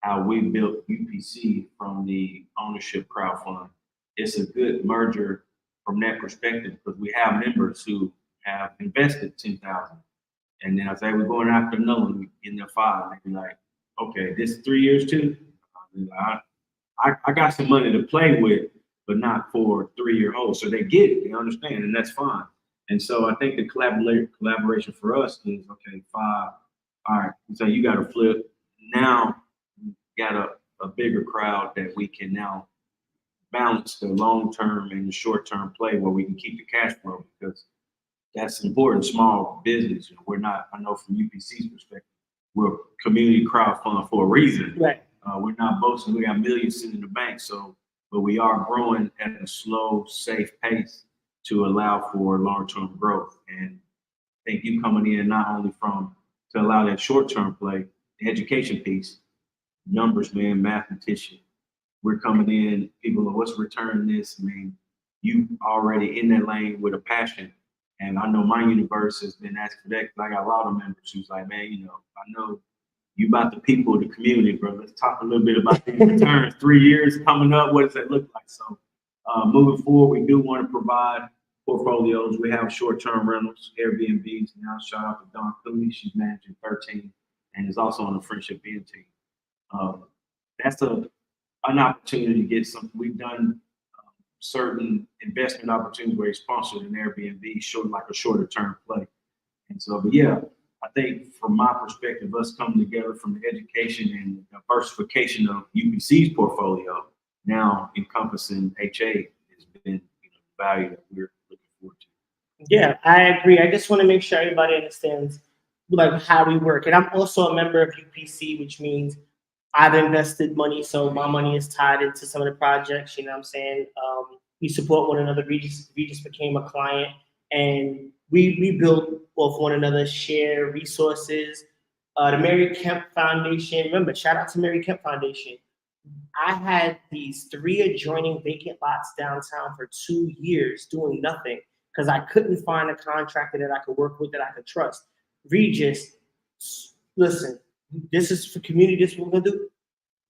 C: how we built UPC from the ownership crowdfund, it's a good merger from that perspective, because we have members who have invested 10,000, and then I say we're going after another one in their 5, and they be like, okay, this is 3 years too. I got some money to play with, but not for a 3-year hold. So they get it, they understand, and that's fine. And so I think the collaboration for us is, okay, 5. All right, so you got to flip. Now you got a bigger crowd that we can now balance the long-term and the short-term play, where we can keep the cash flow, because that's important. Small business, we're not, I know from UPC's perspective, we're community crowdfund for a reason.
B: Right.
C: We're not boasting, we got millions sitting in the bank. So, but we are growing at a slow, safe pace to allow for long-term growth. And I think you coming in not only to allow that short-term play, the education piece, numbers, man, mathematician. We're coming in, people are, what's return this? I mean, you already in that lane with a passion. And I know my universe has been asking for that, because I got a lot of members who's like, man, I know you about the people of the community, bro. Let's talk a little bit about these returns. 3 years coming up, what does that look like? So moving forward, we do want to provide portfolios. We have short-term rentals, Airbnbs now. Shout out to Dawn Cooley. She's managing 13 and is also on the Friendship Inn team. that's an opportunity to get some. We've done certain investment opportunities where it's sponsored an Airbnb, like a shorter term play. And so, but yeah, I think from my perspective, us coming together from the education and diversification of UPC's portfolio, now encompassing HA, has been the value that we're looking forward to.
B: Yeah, I agree. I just want to make sure everybody understands like how we work. And I'm also a member of UPC, which means I've invested money, so my money is tied into some of the projects. You know what I'm saying? We support one another. Regiis became a client, and we build off one another, share resources. The Mary Kemp Foundation. Remember, shout out to Mary Kemp Foundation. I had these 3 adjoining vacant lots downtown for 2 years doing nothing because I couldn't find a contractor that I could work with that I could trust. Regiis, listen, this is for community, this is what we're gonna do.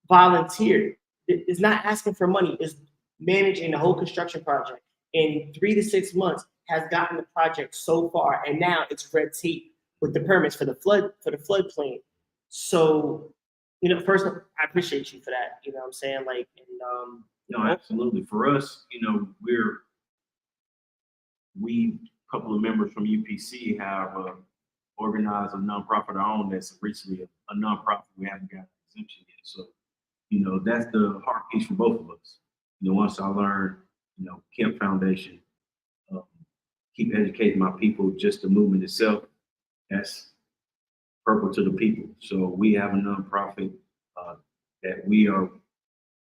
B: Volunteer. It's not asking for money, it's managing the whole construction project. In 3 to 6 months has gotten the project so far, and now it's red tape with the permits for the floodplain. So, first, I appreciate you for that. You know what I'm saying? Like, and
C: No, absolutely. For us, we a couple of members from UPC have organized a nonprofit of our own that's recently a nonprofit. We haven't got exemption yet. So, that's the heart piece for both of us. Once I learned, Kemp Foundation, keep educating my people, just the movement itself, that's purple to the people. So we have a nonprofit that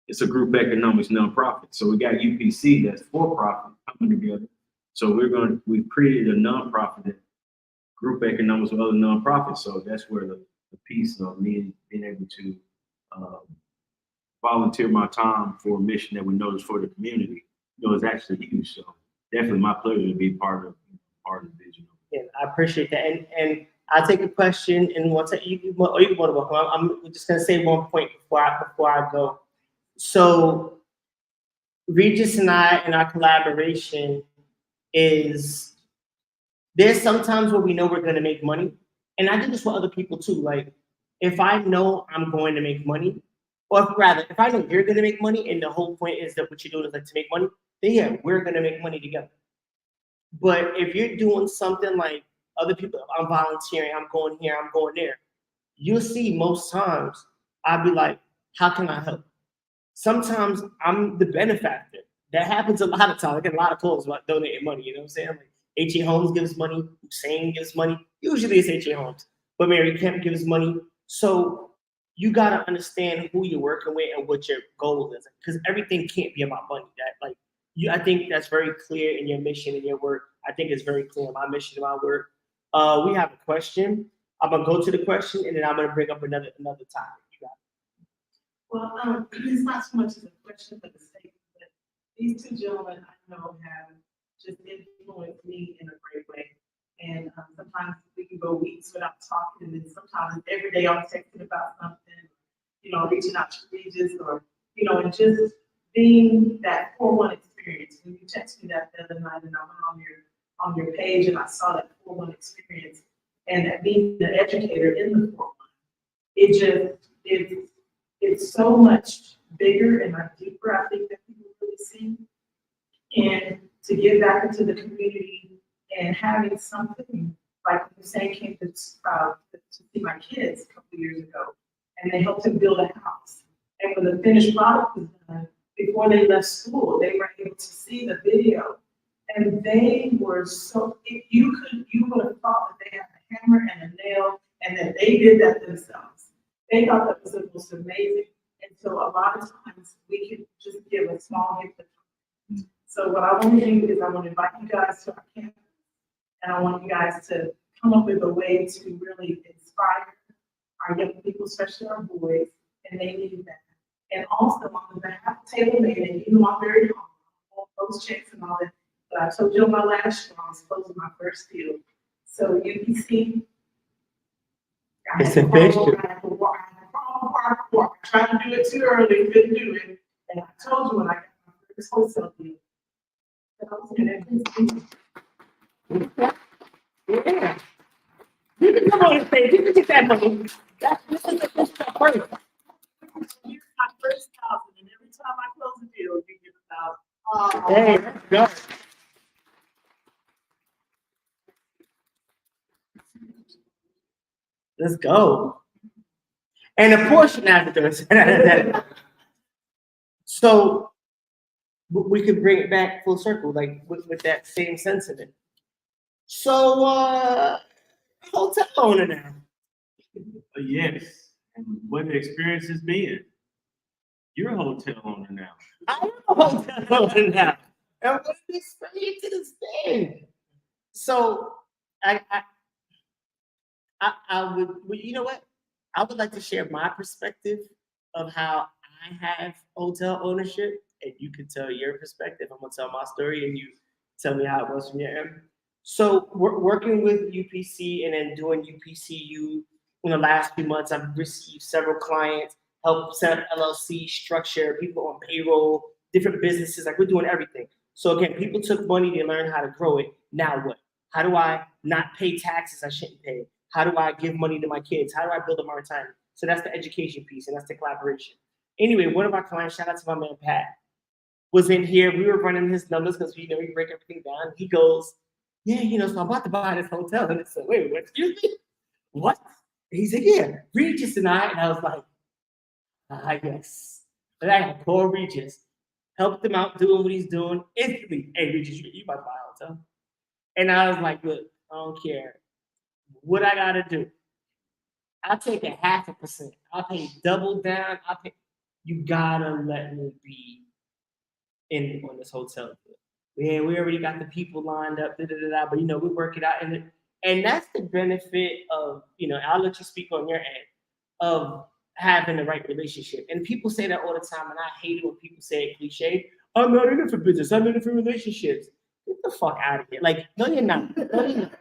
C: it's a group economics nonprofit. So we got UPC that's for profit coming together. So we've created a nonprofit that group economics with other nonprofits. So that's where the piece of me being able to volunteer my time for a mission that we know is for the community, is actually huge. So definitely my pleasure to be part of the vision.
B: Yeah, I appreciate that. And I'll take a question and you want to welcome. I'm just gonna say one point before I go. So Regiis and I in our collaboration is there's sometimes where we know we're gonna make money. And I do this for other people too. Like if I know I'm going to make money, or rather, if I know you're gonna make money and the whole point is that what you're doing is like to make money, then yeah, we're gonna make money together. But if you're doing something like other people, I'm volunteering, I'm going here, I'm going there, you'll see most times I'll be like, how can I help? Sometimes I'm the benefactor. That happens a lot of times. I get a lot of calls about donating money, you know what I'm saying? Like HAHOMES gives money, Hussein gives money. Usually it's HAHOMES, but Mary Kemp gives money. So you gotta understand who you're working with and what your goal is, because everything can't be about money. I think that's very clear in your mission and your work. I think it's very clear in my mission and my work. We have a question. I'm gonna go to the question and then I'm gonna bring up another topic. You got it.
D: Well, it's not so much as a question but a statement, but these 2 gentlemen I know have just influenced me in a great way. And sometimes we can go weeks without talking, and then sometimes every day I'm texting about something, reaching out to Regiis or, and just being that 4-1 experience. When you text me that the other night and I went on your page and I saw that 4-1 experience and that being the educator in the 4-1, it's so much bigger and deeper, I think, that people really see. And to get back into the community and having something like Hussein came to see my kids a couple years ago, and they helped him build a house. And when the finished product was done, before they left school, they were able to see the video, and they were so. You would have thought that they had a hammer and a nail, and that they did that themselves. They thought that was the most amazing, and so a lot of times we can just give a small gift of time. So what I want to do is I want to invite you guys to our campus. And I want you guys to come up with a way to really inspire our young people, especially our boys, and they need that. And also on the behalf of Table Made, and I'm very humble, all those checks and all that, but I told you on my last show, I was closing my first deal. So UPC, I had to walk. I tried to do it too early, couldn't do it. And I told you when I got my first wholesale deal, that I was gonna invest.
B: Yeah. You can come on and say, you can get that money. This is the first.
D: first $1,000, and every time I close a deal, you get $1,000.
B: Hey, let's go. Let's go. And a portion after. So we could bring it back full circle, like with that same sentiment. So, hotel owner now.
C: Yes, and what the experience has been. You're a hotel owner now.
B: I am a hotel owner now. And what did this say to this thing? So I would, well, you know what? I would like to share my perspective of how I have hotel ownership, and you can tell your perspective. I'm gonna tell my story, and you tell me how it was from your end. So working with UPC and then doing UPCU in the last few months, I've received several clients, helped set up LLC structure, people on payroll, different businesses. Like we're doing everything. So again, people took money to learn how to grow it. Now what? How do I not pay taxes I shouldn't pay? How do I give money to my kids? How do I build up my retirement? So that's the education piece, and that's the collaboration. Anyway, one of our clients, shout out to my man Pat, was in here. We were running his numbers because we break everything down. He goes, yeah, so I'm about to buy this hotel. And I said, wait, what? Excuse me? What? And he said, yeah, Regiis and I was like, yes. And I had called Regiis, helped him out doing what he's doing instantly. Hey, Regiis, you about to buy a hotel? And I was like, look, I don't care what I gotta do. I'll take 0.5%. I'll pay double down. You gotta let me be in on this hotel deal. Yeah, we already got the people lined up, but we work it out. And that's the benefit of, I'll let you speak on your end, of having the right relationship. And people say that all the time, and I hate it when people say it cliche. I'm not in it for business, I'm in it for relationships. Get the fuck out of here. Like, no, you're not. No, you're not.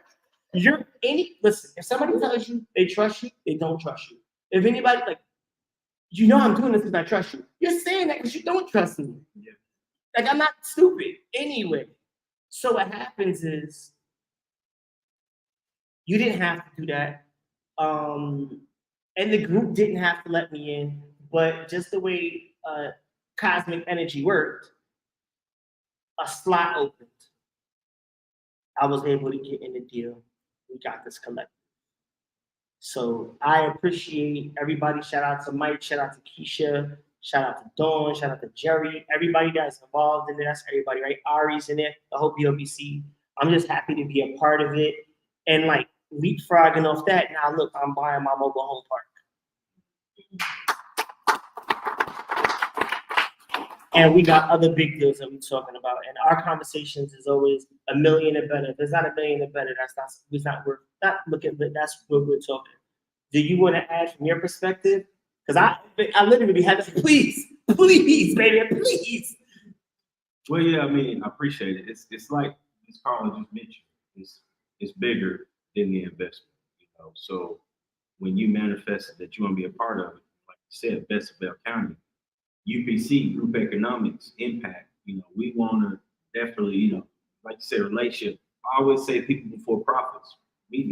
B: Listen, if somebody tells you they trust you, they don't trust you. If anybody, I'm doing this because I trust you. You're saying that because you don't trust me.
C: Yeah.
B: Like, I'm not stupid anyway. So what happens is you didn't have to do that. And the group didn't have to let me in, but just the way cosmic energy worked, a slot opened. I was able to get in the deal. We got this collected. So I appreciate everybody. Shout out to Mike, shout out to Keisha, shout out to Dawn, shout out to Jerry, everybody that's involved in it. That's everybody, right? Ari's in it, the whole BOBC. I'm just happy to be a part of it. And leapfrogging off that, now look, I'm buying my mobile home park. And we got other big deals that we're talking about. And our conversations is always $1 million and better. If it's not $1 million and better, that's what we're talking. Do you want to add from your perspective? Because I literally had to say, please, baby, please.
C: Well, yeah, I appreciate it. It's like Ms. Carla just mentioned. It's bigger than the investment, So when you manifest that you want to be a part of it, like you said, Best of Bell County, UPC, Group Economics, Impact, we want to definitely, like you said, relationship. I always say people before profits. We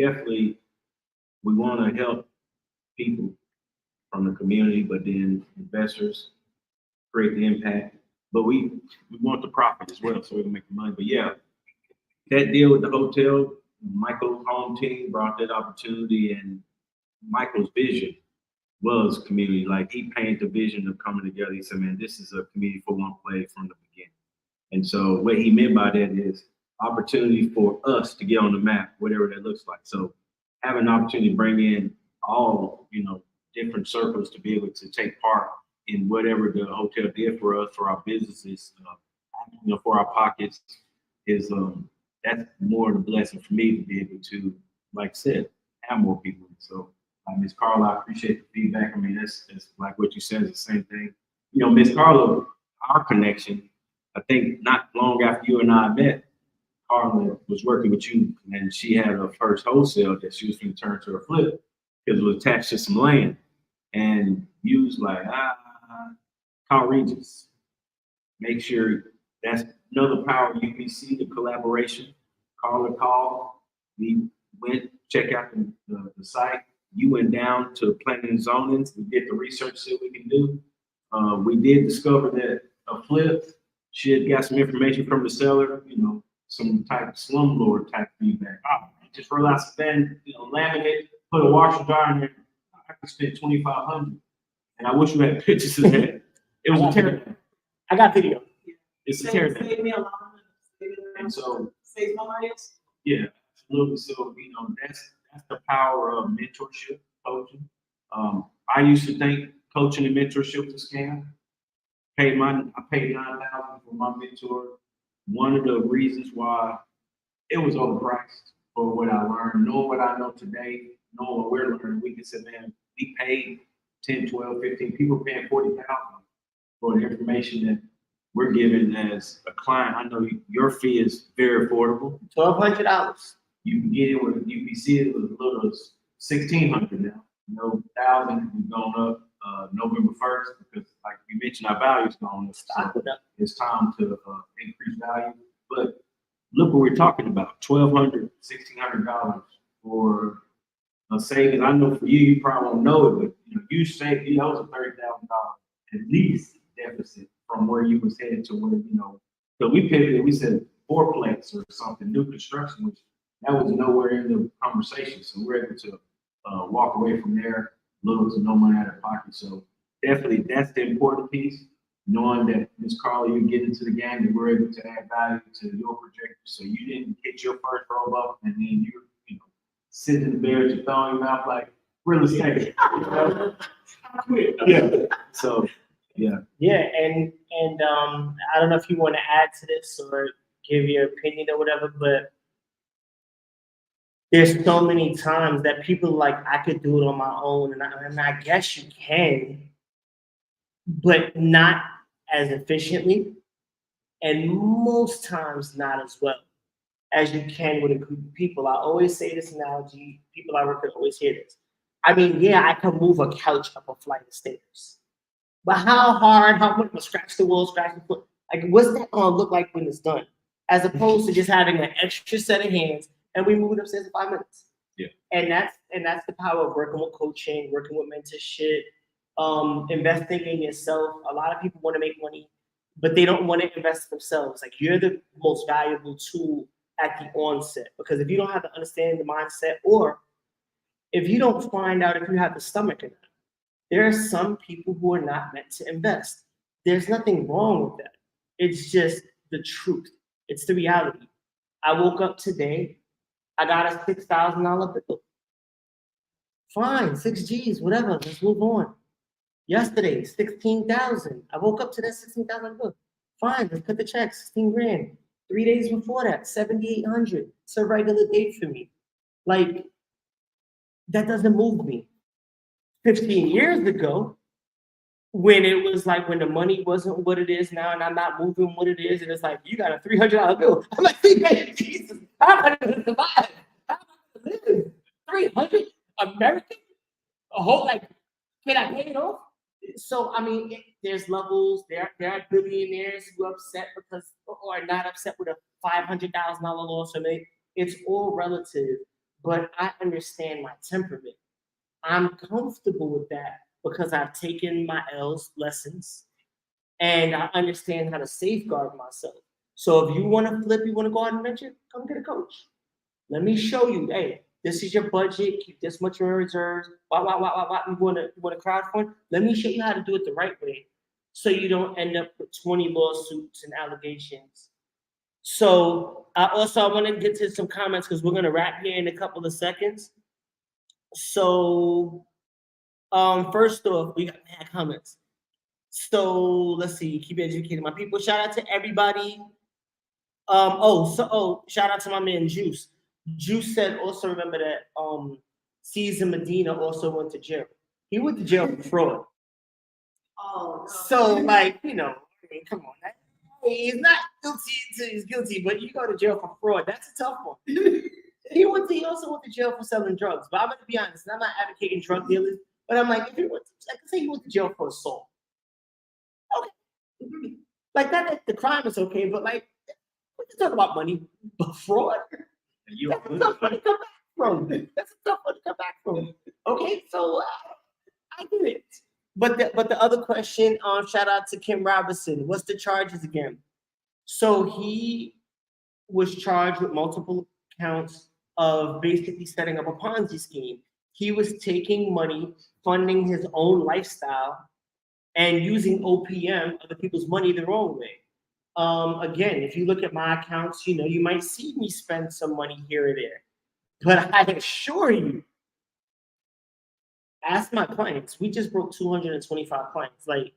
C: want to help people from the community, but then investors create the impact. But we want the profit as well, so we can make the money. But yeah, that deal with the hotel, Michael's home team brought that opportunity, and Michael's vision was community. Like, he painted the vision of coming together. He said, man, this is a community for one play from the beginning. And so what he meant by that is opportunity for us to get on the map, whatever that looks like. So having an opportunity to bring in all, different circles to be able to take part in whatever the hotel did for us, for our businesses, for our pockets, is that's more the blessing for me to be able to, like I said, have more people. So Ms. Carla, I appreciate the feedback. That's like what you said is the same thing. Ms. Carla, our connection, I think not long after you and I met, Carla was working with you, and she had her first wholesale that she was going to turn to a flip because it was attached to some land. And you was like, call Regiis. Make sure that's another power UPC, the collaboration. Call. We went, check out the site. You went down to planning and zoning. We did the research that we can do. We did discover that a flip, she had got some information from the seller, some type of slumlord type feedback. I just realized then, laminate, put a washer dryer in there, I could spend $2,500. And I wish we had pictures of that. It was a terrible.
B: I got video.
C: It's a terrible.
D: Save me a lot.
C: And so,
D: Save my money.
C: yeah, absolutely. So, that's the power of mentorship, coaching. I used to think coaching and mentorship was a scam. I paid $9,000 for my mentor. One of the reasons why it was overpriced for what I learned, knowing what I know today, knowing what we're learning, we can say, man, we paid 10, 12, 15, people paying $40,000 for the information that we're given as a client. I know your fee is very affordable.
B: $1,200.
C: You can get in with UPC, it was as little as $1,600 now. 1,000 has gone up November 1st because, like we mentioned, our value's gone up. So it's time to increase value. But look what we're talking about: $1,200, $1,600 for a savings. I know for you, you probably won't know it, but you saved. That was a $30,000 at least deficit from where you was headed to where So we pivoted. We said fourplex or something, new construction, which that was nowhere in the conversation. So we're able to walk away from there, little to no money out of pocket. So definitely that's the important piece, knowing that Ms. Carla, you get into the game and we're able to add value to your projector. So you didn't hit your first roll up and then you're sitting in the bed with your thumb in your mouth like real estate. Yeah. So yeah.
B: Yeah, and I don't know if you want to add to this or give your opinion or whatever, but there's so many times that people like, I could do it on my own, and I guess you can, but not as efficiently, and most times not as well as you can with a group of people. I always say this analogy, people I work with always hear this. I mean, yeah, I can move a couch up a flight of stairs, but how much to scratch the wall, scratch the foot? Like, what's that gonna look like when it's done? As opposed to just having an extra set of hands and we move it upstairs in 5 minutes.
C: Yeah.
B: And that's the power of working with coaching, working with mentorship, investing in yourself. A lot of people want to make money, but they don't want to invest in themselves. Like, you're the most valuable tool at the onset, because if you don't have the understanding, the mindset, or if you don't find out if you have the stomach or not, there are some people who are not meant to invest. There's nothing wrong with that. It's just the truth. It's the reality. I woke up today, I got a $6,000 bill. Fine, 6 G's, whatever, let's move on. Yesterday, 16,000. I woke up to that 16,000 bill. Fine, let's cut the check, 16 grand. 3 days before that, 7,800. It's a regular date for me. Like, that doesn't move me. 15 years ago, when it was like, when the money wasn't what it is now, and I'm not moving what it is, and it's like, you got a $300 bill. I'm like, Jesus, how am I gonna survive? How am I gonna live? 300 American? A whole, like, can I pay it off? So, I mean, there's levels. There are billionaires who are upset because, or are not upset with a $500,000 loss. I mean, it's all relative, but I understand my temperament. I'm comfortable with that because I've taken my L's lessons and I understand how to safeguard myself. So if you want to flip, you want to go out and venture, come get a coach. Let me show you, hey, this is your budget, keep this much in reserves, you want to crowdfund? Let me show you how to do it the right way so you don't end up with 20 lawsuits and allegations. So I want to get to some comments because we're going to wrap here in a couple of seconds. So first off, we got mad comments. So let's see, keep educating my people. Shout out to everybody. Shout out to my man Juice. Juice said also remember that Cesar Medina also went to jail. He went to jail for fraud.
D: Oh,
B: So like, I mean, come on. He's not guilty until he's guilty, but you go to jail for fraud. That's a tough one. He also went to jail for selling drugs. But I'm gonna be honest, I'm not advocating drug dealers, but I'm like, if he went to, say he went to jail for assault. Okay. Like that the crime is okay, but like, we can talk about money, but fraud. That's a tough one to come back from. Okay, so I get it. But the other question, shout out to Kim Robinson. What's the charges again? So he was charged with multiple counts of basically setting up a Ponzi scheme. He was taking money, funding his own lifestyle, and using OPM, other people's money, the wrong way. Again, if you look at my accounts, you might see me spend some money here or there. But I assure you, ask my clients. We just broke 225 clients. Like,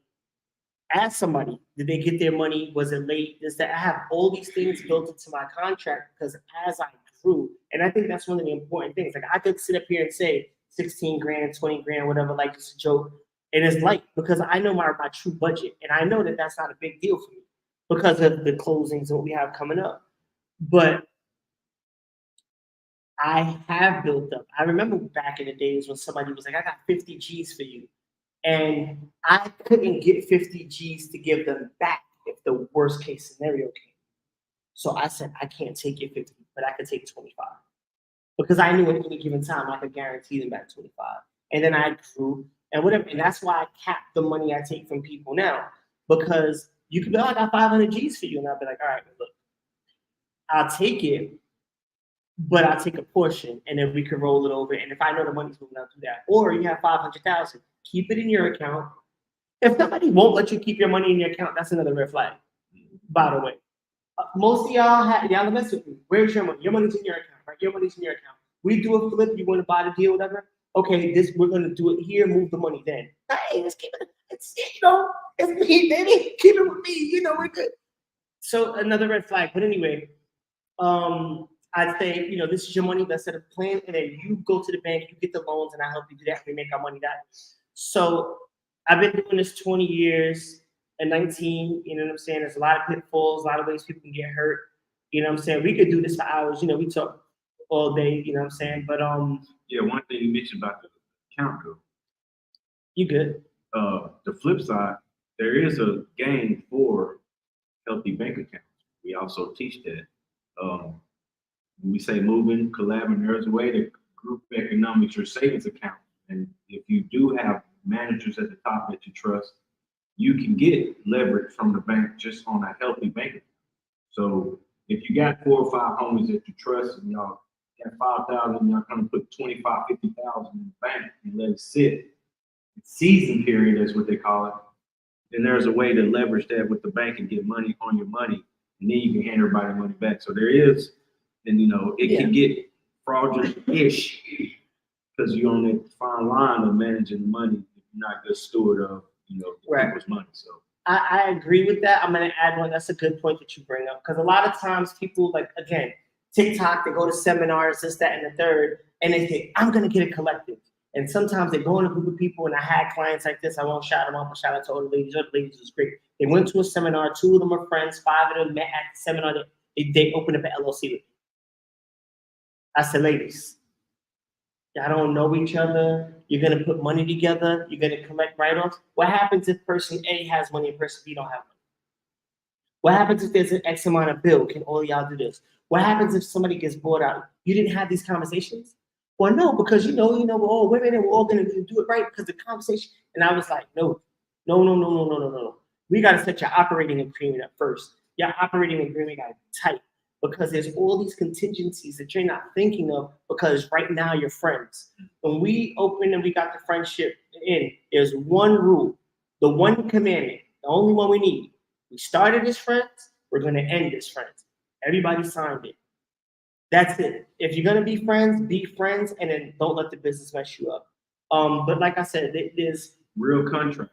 B: ask somebody, did they get their money? Was it late? I have all these things built into my contract because as I grew, and I think that's one of the important things. Like, I could sit up here and say 16 grand, 20 grand, whatever, like it's a joke. And it's light because I know my true budget. And I know that that's not a big deal for me because of the closings that we have coming up. But I have built up. I remember back in the days when somebody was like, I got 50 G's for you. And I couldn't get 50 G's to give them back if the worst case scenario came. So I said, I can't take your 50, but I could take 25. Because I knew at any given time I could guarantee them back 25. And then I grew and whatever. And that's why I cap the money I take from people now. Because you could be like, I got 500 G's for you. And I'll be like, all right, look, I'll take it, but I'll take a portion and then we can roll it over. And if I know the money's moving, I'll do that. Or you have 500,000, keep it in your account. If somebody won't let you keep your money in your account, that's another red flag, by the way. Most of y'all mess with me. Where's your money? Your money's in your account, right? Your money's in your account. We do a flip, you want to buy the deal, whatever. Okay, we're gonna do it here, move the money then. Hey, let's keep it, it's me, baby. Keep it with me, we're good. So another red flag. But anyway, I'd say, this is your money, let's set a plan, and then you go to the bank, you get the loans, and I help you do that, we make our money that way. So I've been doing this 20 years and 19, you know what I'm saying? There's a lot of pitfalls, a lot of ways people can get hurt. You know what I'm saying? We could do this for hours, we talk all day, you know what I'm saying? But
C: yeah, one thing you mentioned about the account though.
B: You good.
C: The flip side, there is a game for healthy bank accounts. We also teach that. When we say moving, collabing, there's a way to group economics your savings account. And if you do have managers at the top that you trust, you can get leverage from the bank just on a healthy bank account. So if you got 4 or 5 homies that you trust and y'all got 5,000, y'all come put 25, 50,000 in the bank and let it sit. Season period is what they call it. Then there's a way to leverage that with the bank and get money on your money, and then you can hand everybody money back. So there is, and it can get fraudulent-ish because you're on that fine line of managing money if you're not a good steward of people's money. So
B: I agree with that. I'm gonna add one. That's a good point that you bring up because a lot of times people, like, again, TikTok, they go to seminars, this, that, and the third, and they think, I'm gonna get a collective. And sometimes they go in a group of people, and I had clients like this. I won't shout them out, but shout out to all the ladies. All the ladies was great. They went to a seminar. 2 of them were friends. 5 of them met at the seminar. They opened up an LLC with me. I said, ladies, y'all don't know each other. You're going to put money together. You're going to collect write-offs. What happens if person A has money and person B don't have money? What happens if there's an X amount of bill? Can all y'all do this? What happens if somebody gets bought out? You didn't have these conversations? Well, no, because we're all women and we're all going to do it right because the conversation. And I was like, no. We got to set your operating agreement up first. Your operating agreement got to be tight because there's all these contingencies that you're not thinking of because right now you're friends. When we opened and we got the friendship in, there's one rule, the one commandment, the only one we need. We started as friends, we're going to end as friends. Everybody signed it. That's it. If you're going to be friends, and then don't let the business mess you up. But like I said, there's
C: real contract.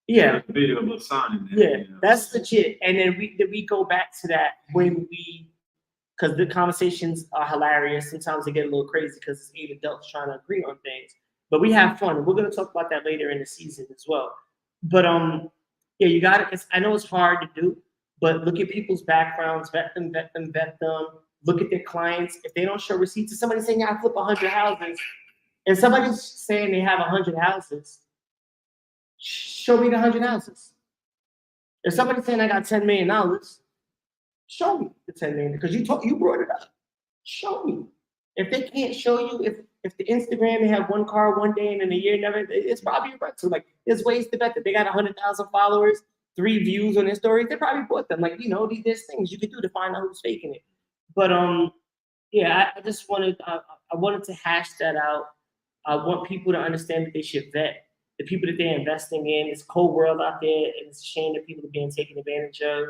B: Yeah.
C: Video of us signing that.
B: Yeah, that's legit. And then we go back to that because the conversations are hilarious. Sometimes they get a little crazy because it's 8 adults trying to agree on things. But we have fun. And we're going to talk about that later in the season as well. But yeah, you got it. I know it's hard to do, but look at people's backgrounds, vet them. Look at their clients. If they don't show receipts, if somebody's saying I flip 100 houses, and somebody's saying they have 100 houses, show me the 100 houses. If somebody's saying I got $10 million, show me the $10 million because you brought it up. Show me. If they can't show you, if the Instagram, they have one car one day and in a year never, it's probably a rental. Like, there's ways to bet that they got 100,000 followers, 3 views on their stories. They probably bought them. Like, there's things you could do to find out who's faking it. But yeah, I just wanted I wanted to hash that out. I want people to understand that they should vet the people that they're investing in. It's a cold world out there, and it's a shame that people are being taken advantage of.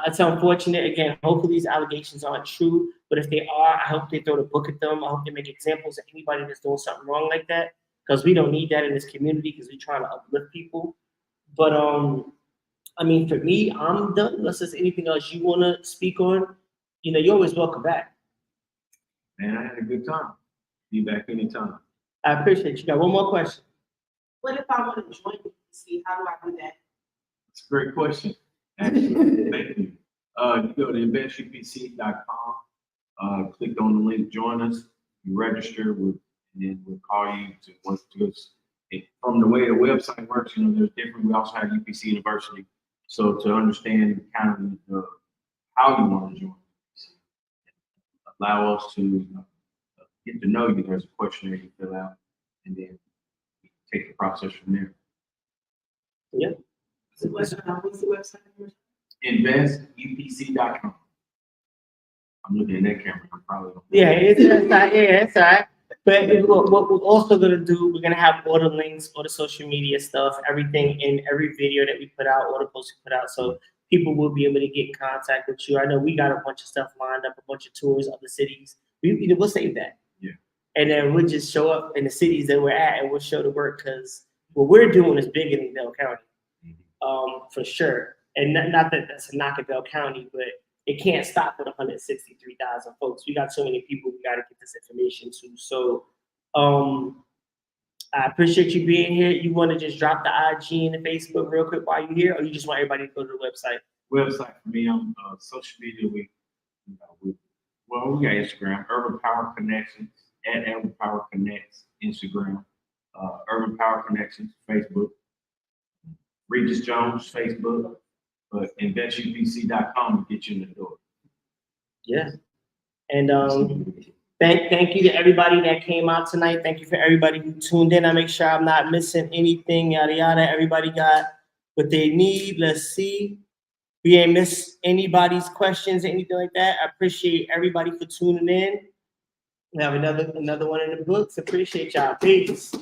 B: It's unfortunate. Again, hopefully these allegations aren't true, but if they are, I hope they throw the book at them. I hope they make examples of anybody that's doing something wrong like that, because we don't need that in this community, because we're trying to uplift people. But I mean, for me, I'm done. Unless there's anything else you want to speak on, you're always welcome back.
C: Man, I had a good time. Be back anytime.
B: I appreciate you. Got one more question.
D: What if I want to join UPC? How do I do that?
C: It's a great question. Actually, thank you. You go to investupc.com, click on the link, join us, you register, and then we'll call you from the way the website works, there's different, we also have UPC University. So to understand kind of how you want to join UPC, allow us to get to know you, there's a questionnaire you fill out, and then we take the process from there.
B: Yeah.
D: What's the website?
C: Investupc.com. I'm looking at that camera. I'm probably
B: It's all right. But what we're also gonna do, we're gonna have all the links, all the social media stuff, everything in every video that we put out, all the posts we put out, so people will be able to get in contact with you. I know we got a bunch of stuff lined up, a bunch of tours, other cities. We'll save that.
C: Yeah.
B: And then we'll just show up in the cities that we're at, and we'll show the work, because what we're doing is bigger than Bell County. For sure. And not that that's a knock at Bell County, but it can't stop with 163,000 folks. We got so many people we got to get this information to. So I appreciate you being here. You want to just drop the IG and the Facebook real quick while you're here, or you just want everybody to go to the website?
C: Website for me on social media. We got Instagram, Urban Power Connections, at Urban Power Connects, Instagram, Urban Power Connections, Facebook. Regiis Jones, Facebook, but investupc.com to get you in the door.
B: Yeah. And thank you to everybody that came out tonight. Thank you for everybody who tuned in. I make sure I'm not missing anything, yada, yada. Everybody got what they need. Let's see. We ain't missed anybody's questions or anything like that. I appreciate everybody for tuning in. We have another one in the books. Appreciate y'all. Peace.